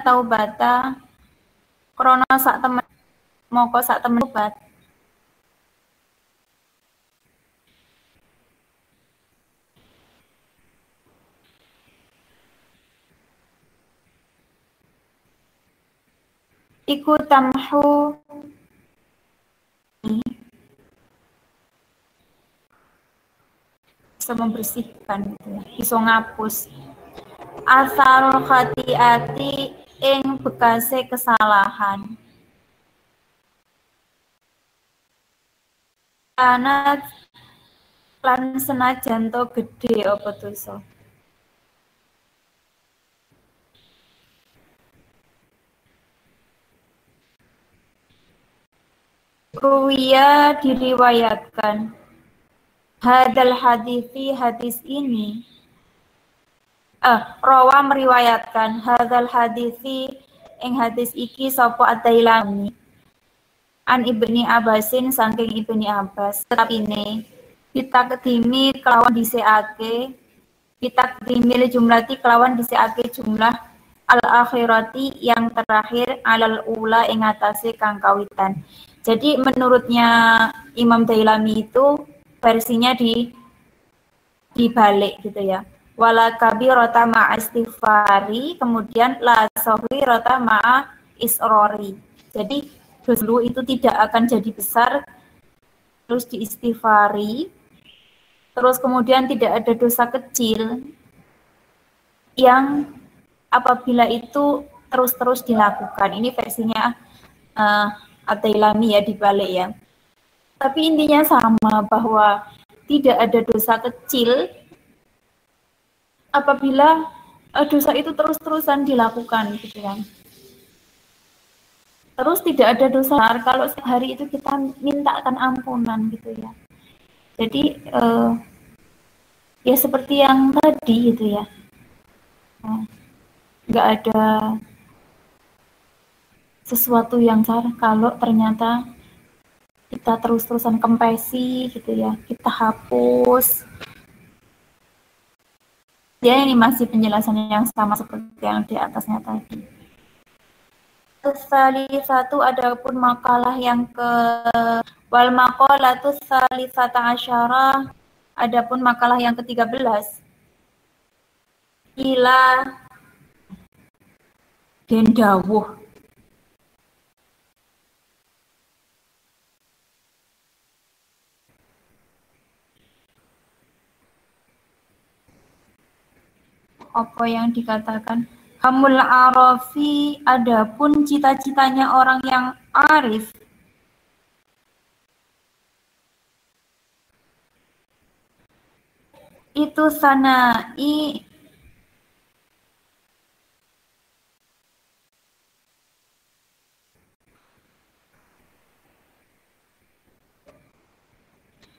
taubata krana sak temen moko sak temen taubat. Iku tamhu bisa membersihkan gitu ya, bisa ngapus asarul khati'ati ing bekase kesalahan. Kanat lan senajan to gede apa dosa. Ruwiya diriwayatkan hadal hadithi hadis ini rawa meriwayatkan hadal hadithi ing hadis iki sapa Ad-Dailami an Ibni Abbasin saking Ibni Abbas tapine ditakdimi kelawan dhisikake ditakdimil jumlati kelawan dhisikake jumlah al-akhirati yang terakhir alal ula ing atase kang kawitan. Jadi menurutnya Imam Dailami itu versinya dibalik gitu ya. Wala kabirata ma'a istighfari, kemudian la saghirata ma'a isrori. Jadi dulu itu tidak akan jadi besar, terus diistighfari, terus kemudian tidak ada dosa kecil yang apabila itu terus-terus dilakukan. Ini versinya At-Dailami ya dibalik ya. Tapi intinya sama bahwa tidak ada dosa kecil apabila dosa itu terus-terusan dilakukan gitu kan. Terus tidak ada dosa kalau setiap hari itu kita mintakan ampunan gitu ya. Jadi ya seperti yang tadi gitu ya. Nggak ada sesuatu yang salah kalau ternyata kita terus-terusan kempesi gitu ya, kita hapus. Ya ini masih penjelasannya yang sama seperti yang di atasnya tadi. Satu adapun makalah yang ke wal maqalatus salisata asyara, adapun makalah yang ke-13 ila den dawuh apa yang dikatakan hamul arafi, adapun cita-citanya orang yang arif itu sanai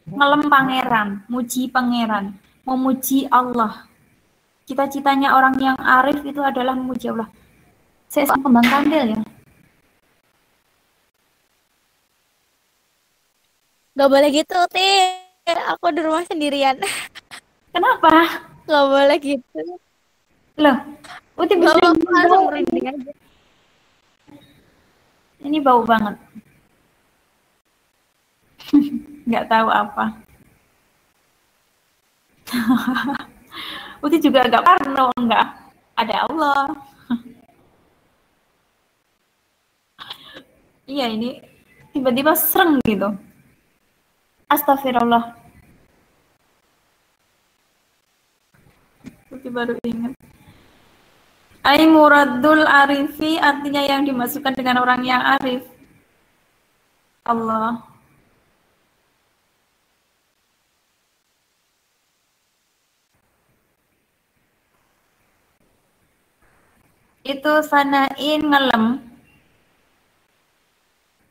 ngelem pangeran, muji pangeran, memuji Allah. Cita-citanya orang yang arif itu adalah memuji Allah. Saya kembang kandil ya. Gak boleh gitu, Ti. Aku di rumah sendirian. Kenapa? Gak boleh gitu. Loh, Uti bisa langsung merinding aja. Ini bau banget. Nggak tahu apa. Uti juga agak parno, enggak. Ada Allah. Iya, ini tiba-tiba sereng gitu. Astagfirullah. Tapi baru ingat. Ai muradul arifi artinya yang dimasukkan dengan orang yang arif. Allah. Itu sanain ngelem.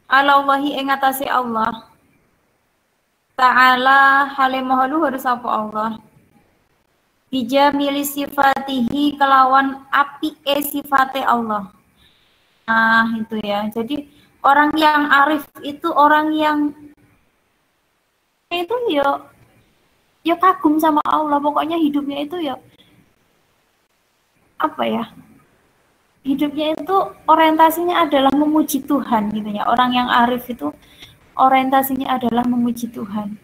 Alallahi ing atase Allah. Ta'ala halimahalu harus apa Allah. Bijamili sifatihi kelawan api sifate Allah. Nah, itu ya. Jadi orang yang arif itu orang yang itu ya kagum sama Allah. Pokoknya hidupnya itu ya apa ya? Hidupnya itu orientasinya adalah memuji Tuhan gitu ya. Orang yang arif itu orientasinya adalah memuji Tuhan.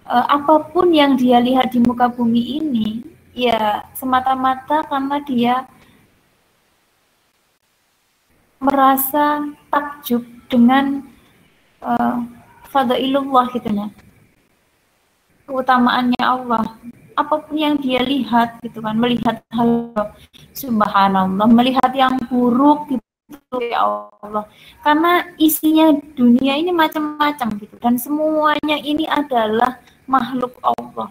Apapun yang dia lihat di muka bumi ini ya semata-mata karena dia merasa takjub dengan fadailullah gitu ya, keutamaannya Allah. Apapun yang dia lihat gitu kan, melihat hal subhanallah, melihat yang buruk gitu ya Allah, karena isinya dunia ini macam-macam gitu dan semuanya ini adalah makhluk Allah.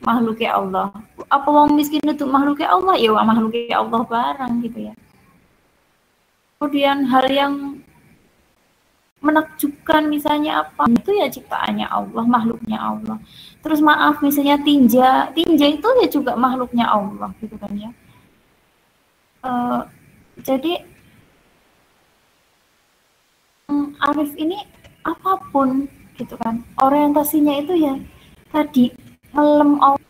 Makhluknya Allah. Apa wong miskin itu makhluknya Allah? Ya makhluknya Allah barang gitu ya. Kemudian hal yang menakjubkan misalnya apa? Itu ya ciptaannya Allah, makhluknya Allah. Terus maaf misalnya tinja itu ya juga makhluknya Allah gitu kan ya. Jadi arif ini apapun gitu kan. Orientasinya itu ya tadi ngelem Allah.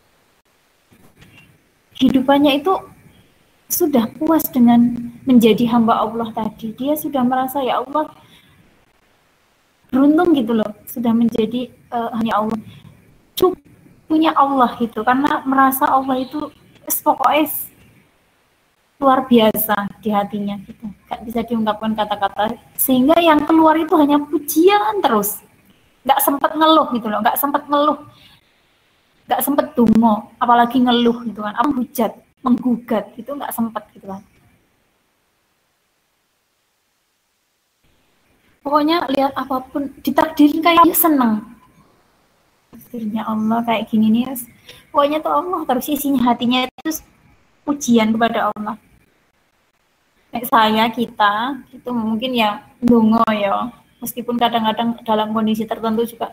Hidupannya itu sudah puas dengan menjadi hamba Allah tadi. Dia sudah merasa ya Allah beruntung gitu loh, sudah menjadi hanya Allah. Cukup punya Allah gitu, karena merasa Allah itu pokoknya luar biasa di hatinya gitu. Gak bisa diungkapkan kata-kata, sehingga yang keluar itu hanya pujian terus. Gak sempat ngeluh gitu loh, gak sempat ngeluh. Gak sempat dungo, apalagi ngeluh gitu kan. Apa hujat, menggugat gitu gak sempat gitu kan. Pokoknya lihat apapun ditakdirin kayaknya seneng. Takdirnya Allah kayak gini nih. Pokoknya tuh Allah terus isinya hatinya itu pujian kepada Allah. Saya kita itu mungkin ya dungo ya. Meskipun kadang-kadang dalam kondisi tertentu juga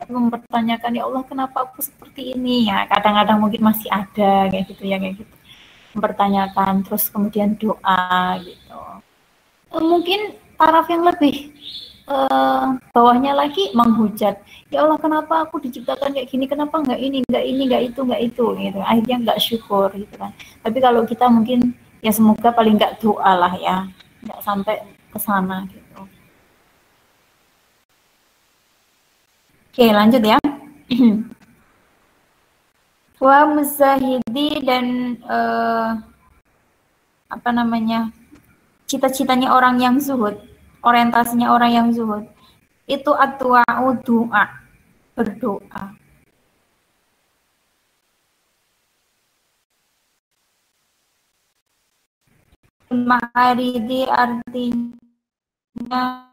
mempertanyakan ya Allah kenapa aku seperti ini ya. Kadang-kadang mungkin masih ada kayak gitu ya kayak gitu. Mempertanyakan terus kemudian doa gitu. Mungkin taraf yang lebih bawahnya lagi menghujat ya Allah kenapa aku diciptakan kayak gini, kenapa nggak ini nggak itu gitu, akhirnya nggak syukur gitu kan. Tapi kalau kita mungkin ya semoga paling nggak doa lah ya, nggak sampai ke sana gitu. Oke lanjut ya. Wa muzahidi dan apa namanya cita-citanya orang yang zuhud, orientasinya orang yang zuhud, itu atwa'u doa, berdoa. Ma'aridi artinya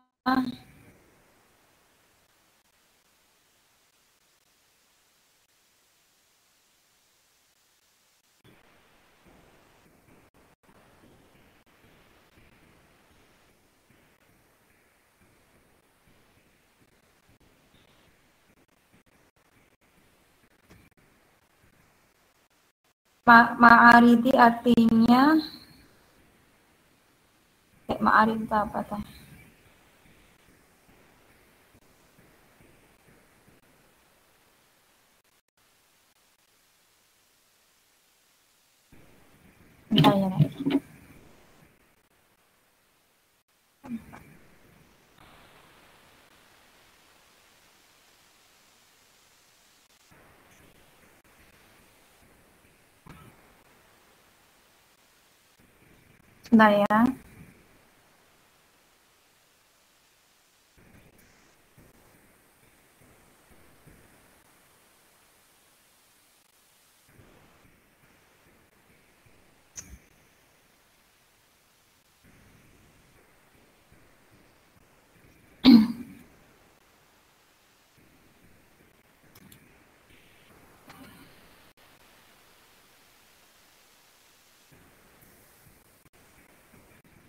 ma'aridi artinya ma'arif itu apa tuh? Bentar ya, bentar ya.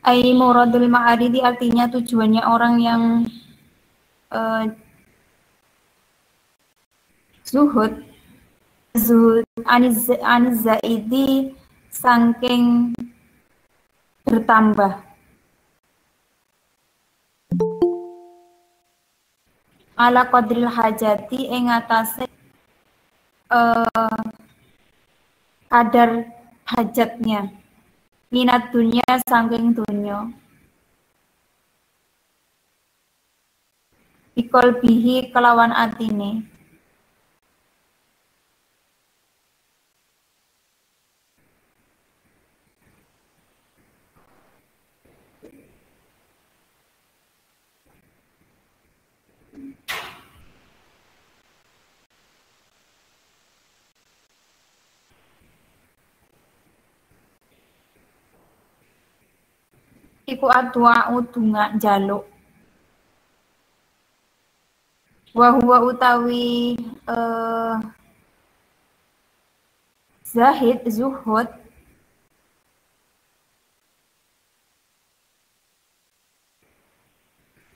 Ai muradul ma'aridi artinya tujuannya orang yang zuhud aniz zaidi saking bertambah ala qadril hajati ing atase kadar hajatnya minat dunia saking dunya bikol bihi kelawan atine iku adua udunga jaluk wa huwa utawi zahid zuhud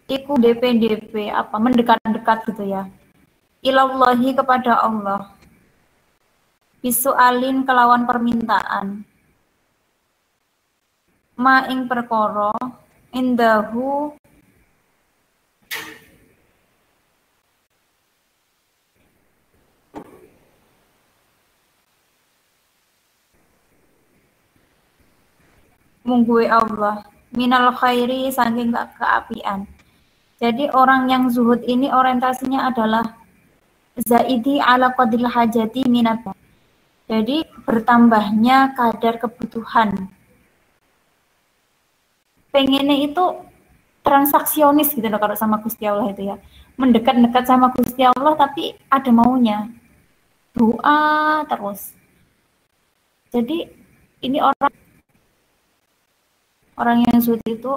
iku DP apa mendekat-dekat gitu ya ilallahi kepada Allah bisualin kelawan permintaan ma ing perkara indahu mungguwe Allah minal khairi saking keapian. Jadi orang yang zuhud ini orientasinya adalah zaidi ala qadril hajati minat. Jadi bertambahnya kadar kebutuhan. Pengennya itu transaksionis gitu loh kalau sama Gusti Allah itu ya. Mendekat-dekat sama Gusti Allah tapi ada maunya. Doa terus. Jadi ini orang yang zuhud itu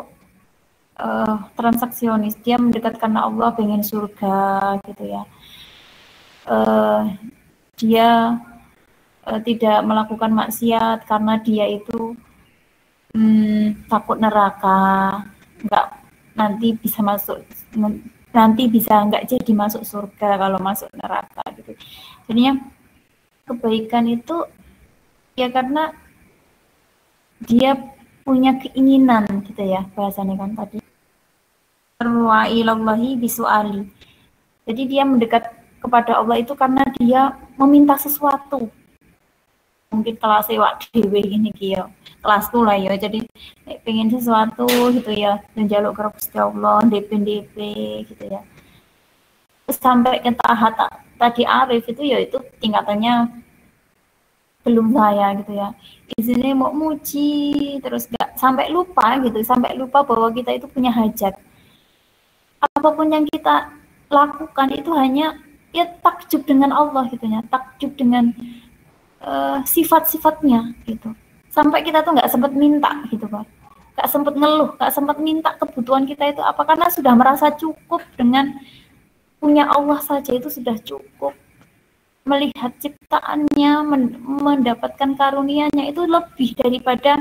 transaksionis, dia mendekat karena Allah pengen surga gitu ya. Dia tidak melakukan maksiat karena dia itu takut neraka, nanti bisa nggak jadi masuk surga kalau masuk neraka gitu. Jadinya kebaikan itu ya karena dia punya keinginan gitu ya bahasanya kan tadi. Wa ilallahi bisuali. Jadi dia mendekat kepada Allah itu karena dia meminta sesuatu. Mungkin kelas wak dhewe gini ya. Kelas tuh lah ya. Jadi pengen sesuatu gitu ya, njaluk ke Gusti Allah, DP gitu ya. Terus sampai ke tahap tadi arif itu ya itu tingkatannya belum saya gitu ya. Izinnya mau muji terus nggak sampai lupa bahwa kita itu punya hajat. Apapun yang kita lakukan itu hanya ya takjub dengan Allah gitu ya, takjub dengan sifat-sifatnya gitu. Sampai kita tuh nggak sempat minta gitu Pak, nggak sempat ngeluh, nggak sempat minta kebutuhan kita itu apa karena sudah merasa cukup dengan punya Allah saja itu sudah cukup. Melihat ciptaannya, mendapatkan karunia-Nya itu lebih daripada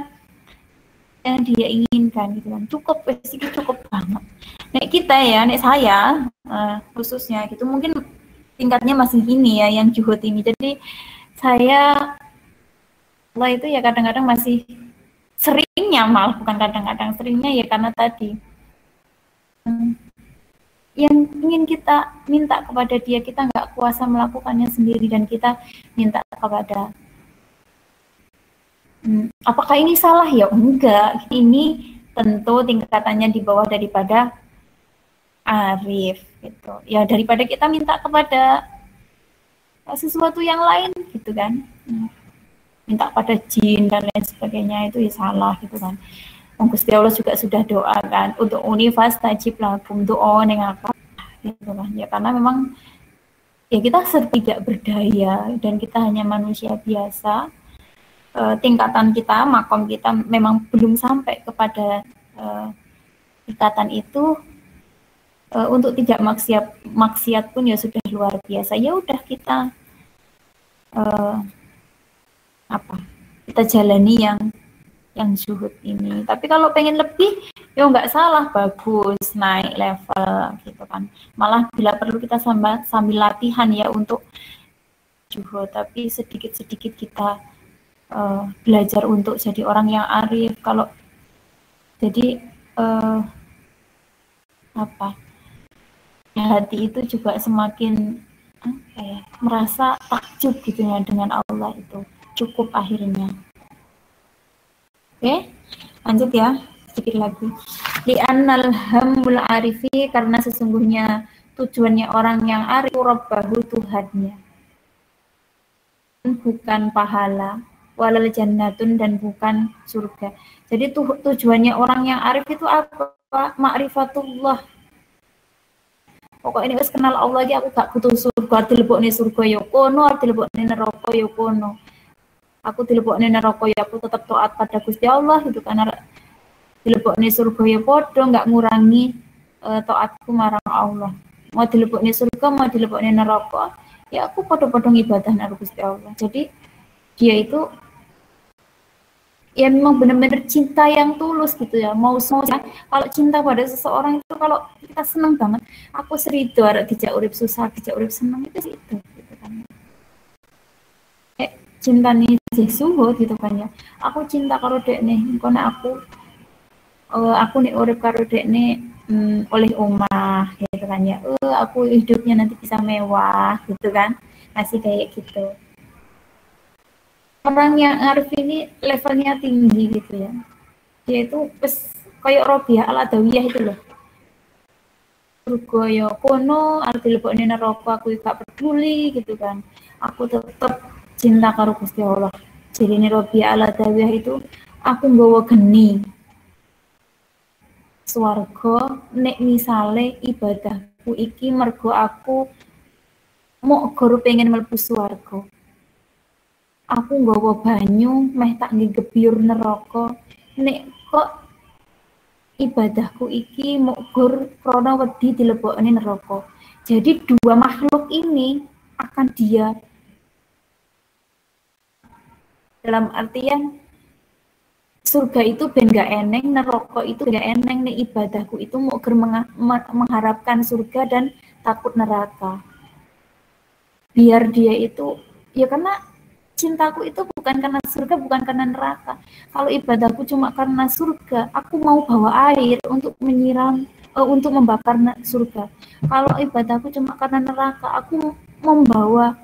yang dia inginkan gitu kan. Cukup banget. Nek kita ya, nek saya khususnya gitu mungkin tingkatnya masih gini ya yang juhud ini. Jadi saya Allah itu ya kadang-kadang masih seringnya malah bukan kadang-kadang seringnya ya karena tadi yang ingin kita minta kepada dia kita nggak kuasa melakukannya sendiri dan kita minta kepada apakah ini salah ya? Enggak, ini tentu tingkatannya di bawah daripada arif gitu ya, daripada kita minta kepada sesuatu yang lain gitu kan, minta pada jin dan lain sebagainya itu ya salah gitu kan. Gusti Allah juga sudah doa kan untuk unifastajib lakum doa ning apa gitu kan ya, karena memang ya kita tidak berdaya dan kita hanya manusia biasa, tingkatan kita, makom kita memang belum sampai kepada tingkatan itu. Untuk tidak maksiat pun ya sudah luar biasa. Ya udah kita kita jalani yang yang zuhud ini. Tapi kalau pengen lebih, ya nggak salah, bagus naik level gitu kan. Malah bila perlu kita sambil latihan ya untuk zuhud, tapi sedikit-sedikit kita belajar untuk jadi orang yang arif. Kalau jadi hati itu juga semakin merasa takjub gitu ya dengan Allah itu cukup akhirnya. Oke, lanjut ya, sedikit lagi. Li'annal hammul arifi, karena sesungguhnya tujuannya orang yang arif rabbahu, Tuhannya, bukan pahala, walal jannatun, dan bukan surga. Jadi tujuannya orang yang arif itu apa? Ma'rifatullah. Pokoknya ini wis kenal Allah lagi, aku gak butuh surga, dilebokne surga ya kono, dilebokne neraka ya kono. Aku dilebokne neraka ya aku tetap taat pada Gusti Allah gitu, karena dilebokne surga ya podo, nggak ngurangi taatku marang Allah. Mau dilebokne surga, mau dilebokne neraka, ya aku podo-podo ibadah nang Gusti Allah. Jadi dia itu ya memang benar-benar cinta yang tulus gitu ya. Mau ya, kalau cinta pada seseorang itu, kalau kita seneng banget, aku serido arek dijak urip susah, dijak urip seneng, itu gitu kan. Cinta nih suhu gitu kan ya. Aku cinta karo dek nih, karena aku nih urip karo dek nih oleh omah gitu kan ya. Aku hidupnya nanti bisa mewah gitu kan. Masih kayak gitu. Orang yang arif ini levelnya tinggi gitu ya. Dia itu kayak Robiah Al-Adawiyah itu loh. Surga ya kono, arti lebokne neraka aku gak peduli gitu kan. Aku tetap cinta karo Gusti Allah. Jadi ini Robiah Al-Adawiyah itu, aku nggawa geni swarga nek misale ibadahku iki mergo aku mau guru pengen mlebu swarga. Aku nggawa banyu meh tak ngegebyur neraka nek kok ibadahku iki mukgur krana wedi dilebokne neraka. Jadi dua makhluk ini akan dia, dalam artian surga itu ben gak eneng, neraka itu gak eneng, nek ibadahku itu mukgur mengharapkan surga dan takut neraka. Biar dia itu ya karena cintaku itu bukan karena surga, bukan karena neraka. Kalau ibadahku cuma karena surga, aku mau bawa air untuk menyiram, untuk membakar surga. Kalau ibadahku cuma karena neraka, aku membawa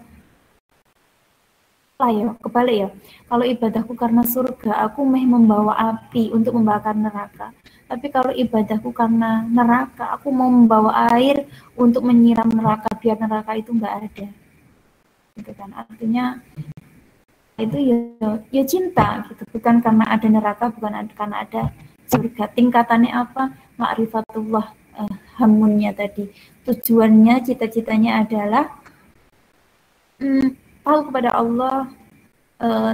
kebalik ya. Kalau ibadahku karena surga, aku membawa api untuk membakar neraka. Tapi kalau ibadahku karena neraka, aku mau membawa air untuk menyiram neraka biar neraka itu enggak ada. Gitu kan. Artinya itu ya cinta gitu, bukan karena ada neraka, bukan karena ada surga. Tingkatannya apa? Ma'rifatullah, hamunnya tadi. Tujuannya, cita-citanya adalah tahu kepada Allah,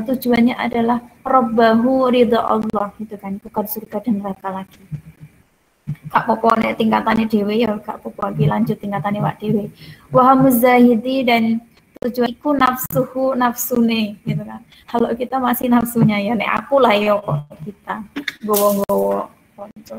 tujuannya adalah robbahu, ridha Allah gitu kan, bukan surga dan neraka lagi. Kak popo nek tingkatannya dewe ya kak popo lagi lanjut tingkatannya wak dewe. Wahamuz zahidi, dan tujuan iku nafsune gitu kan. Kalau kita masih nafsunya ya nek aku lah ya kok kita gowo-gowo konco.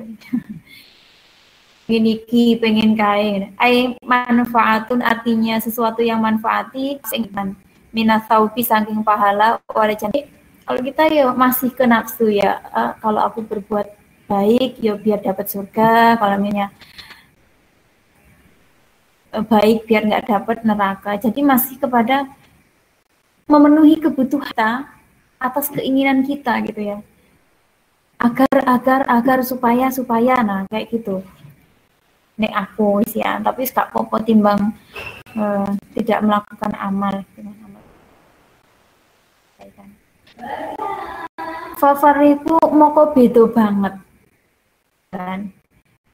Gini ki pengen kae. Ai manfaatun, artinya sesuatu yang manfaati singkan minasaubi saking pahala wala jadi. Kalau kita ya masih ke nafsu ya, kalau aku berbuat baik ya biar dapat surga, kalau misalnya baik biar nggak dapat neraka. Jadi masih kepada memenuhi kebutuhan kita atas keinginan kita gitu ya. Agar supaya nah kayak gitu. Nek aku ya, tapi gak popo timbang tidak melakukan amal. Favoriku moko beda banget kan.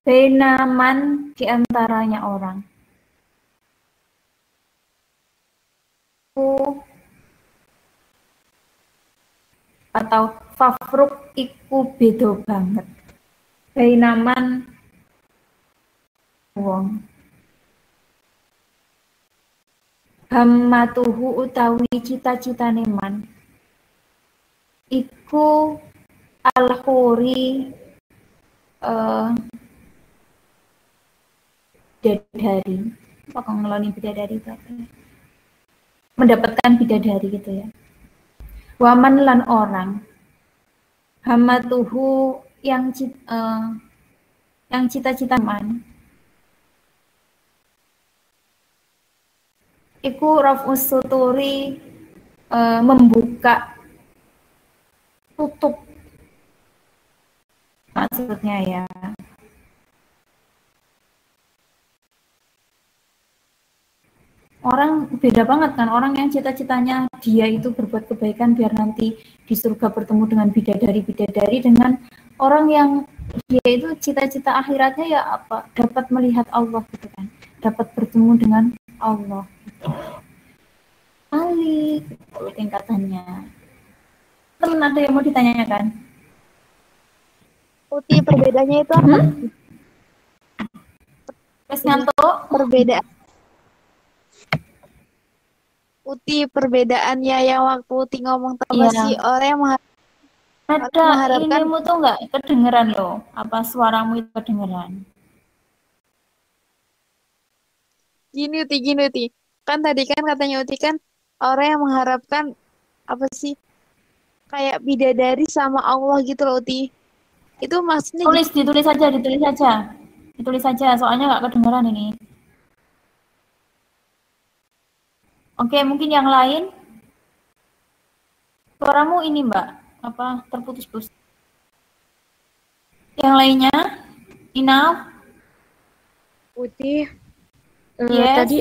Benaman diantaranya orang. Atau favruk iku beda banget. Benaman wong. Hammatuhu utawi cita-citane man. Iku Al-Khuri bidadari. Apa ngeloni bidadari itu apa? Mendapatkan bidadari gitu ya. Waman lan orang hamatuhu yang cita-cita man iku raf'us suturi membuka tutup maksudnya ya. Orang beda banget kan, orang yang cita-citanya dia itu berbuat kebaikan biar nanti di surga bertemu dengan bidadari-bidadari, dengan orang yang dia itu cita-cita akhiratnya ya apa, dapat melihat Allah gitu kan, dapat bertemu dengan Allah gitu. Alik gitu tingkatannya. Temen ada yang mau ditanyakan? Uti, perbedaannya itu apa? Wes ngantuk? Perbedaan. Uti, perbedaannya yang waktu Uti ngomong sama si orang yang mengharapkan. Inimu tuh nggak kedengeran loh. Apa suaramu itu kedengeran? Gini Uti. Kan tadi kan katanya Uti kan orang yang mengharapkan apa sih? Kayak bidadari sama Allah gitu loh Uti. Itu maksudnya Ditulis saja, soalnya nggak kedengeran ini. Oke, mungkin yang lain. Suaramu ini Mbak, apa terputus-putus. Yang lainnya, Ina, Uti, yes. Tadi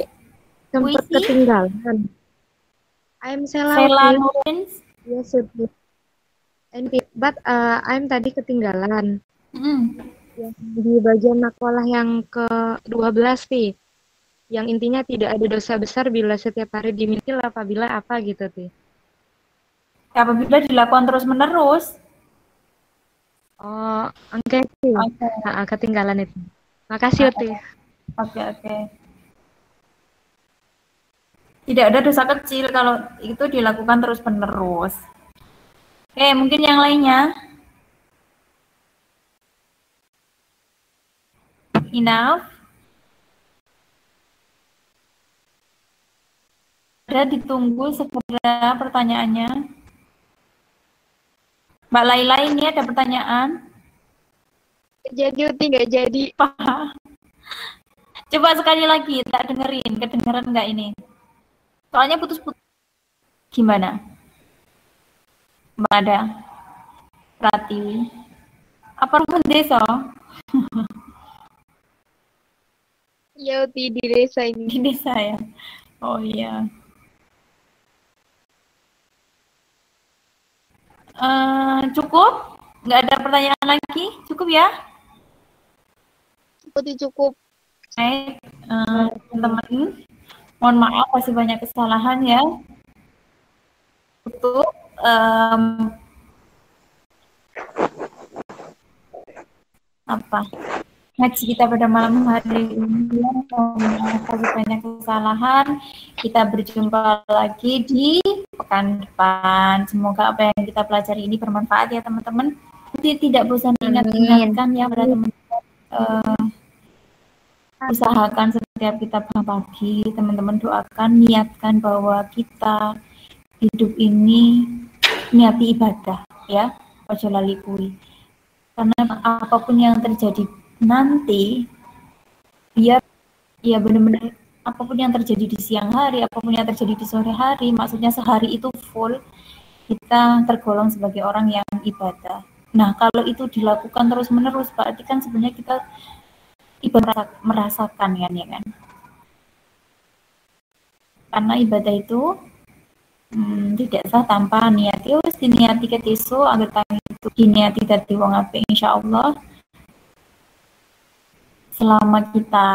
sempat ketinggalan. I'm Sela Nurin. Yes, Uti. But I'm tadi ketinggalan. Yang di bagian makalah yang ke-12 sih. Yang intinya tidak ada dosa besar bila setiap hari dimiliki apabila apa gitu sih. Apabila dilakukan terus-menerus. Oh, oke sih. Ketinggalan itu. Makasih Uti. Oke. Tidak ada dosa kecil kalau itu dilakukan terus-menerus. Oke, mungkin yang lainnya. Enough. Ada ditunggu segera pertanyaannya. Mbak Laila, ini ada pertanyaan? Jadi Uti nggak jadi. Coba sekali lagi, tak dengerin. Kedengeran nggak ini? Soalnya putus-putus. Gimana? Mbak ada? Pratiwi. Apa rumah desa? Iya Uti, di desa ini. Di desa ya? Oh iya. Cukup? Nggak ada pertanyaan lagi? Cukup ya? Uti cukup. Baik, teman-teman. Mohon maaf masih banyak kesalahan ya. Untuk ngaji kita pada malam hari ini, masih banyak kesalahan. Kita berjumpa lagi di pekan depan. Semoga apa yang kita pelajari ini bermanfaat ya teman-teman. Tidak bosan ingatkan ya pada teman-teman. Usahakan setiap kita bangun pagi, teman-teman doakan, niatkan bahwa kita hidup ini niati ibadah ya, ojo lali kuwi. Karena apapun yang terjadi nanti, ya benar-benar apapun yang terjadi di siang hari, apapun yang terjadi di sore hari, maksudnya sehari itu full kita tergolong sebagai orang yang ibadah. Nah, kalau itu dilakukan terus-menerus, berarti kan sebenarnya kita ibadah merasakan kan ya kan. Karena ibadah itu tidak sah tanpa niat. Ya wis diniati ketiso agar tangi itu diniati dadi wong apik insyaallah. Selama kita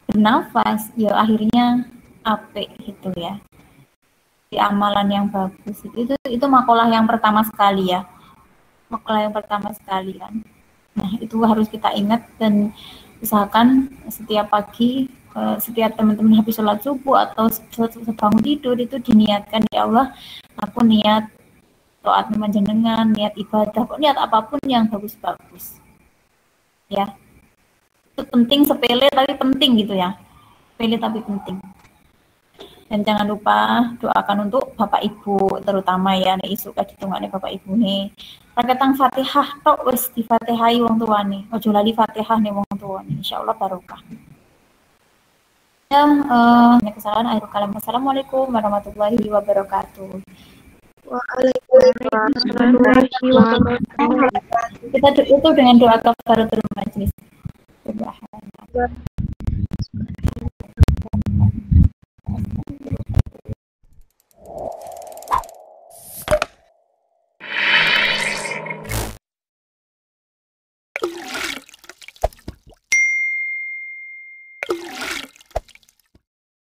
bernafas ya akhirnya apik gitu ya. Di amalan yang bagus itu makalah yang pertama sekali ya. Makalah yang pertama sekali kan. Nah, itu harus kita ingat dan usahakan setiap pagi, setiap teman-teman habis sholat subuh atau sebangun tidur itu diniatkan, ya Allah, aku niat taat menjenengan, niat ibadah, kok niat apapun yang bagus-bagus. Ya. Itu penting, sepele tapi penting gitu ya. Sepele tapi penting. Dan jangan lupa doakan untuk Bapak Ibu terutama ya nek isuk kaditungane Bapak Ibu nih. Raketang Fatihah tok wis difatihai wong tuane. Ojo lali Fatihah nih wong tuane. Insyaallah barokah. Ya, kesalahan akhir kalam. Assalamualaikum warahmatullahi wabarakatuh. Waalaikumsalam warahmatullahi wabarakatuh. Kita tutup dengan doa kafaratul majlis. Subhanallah.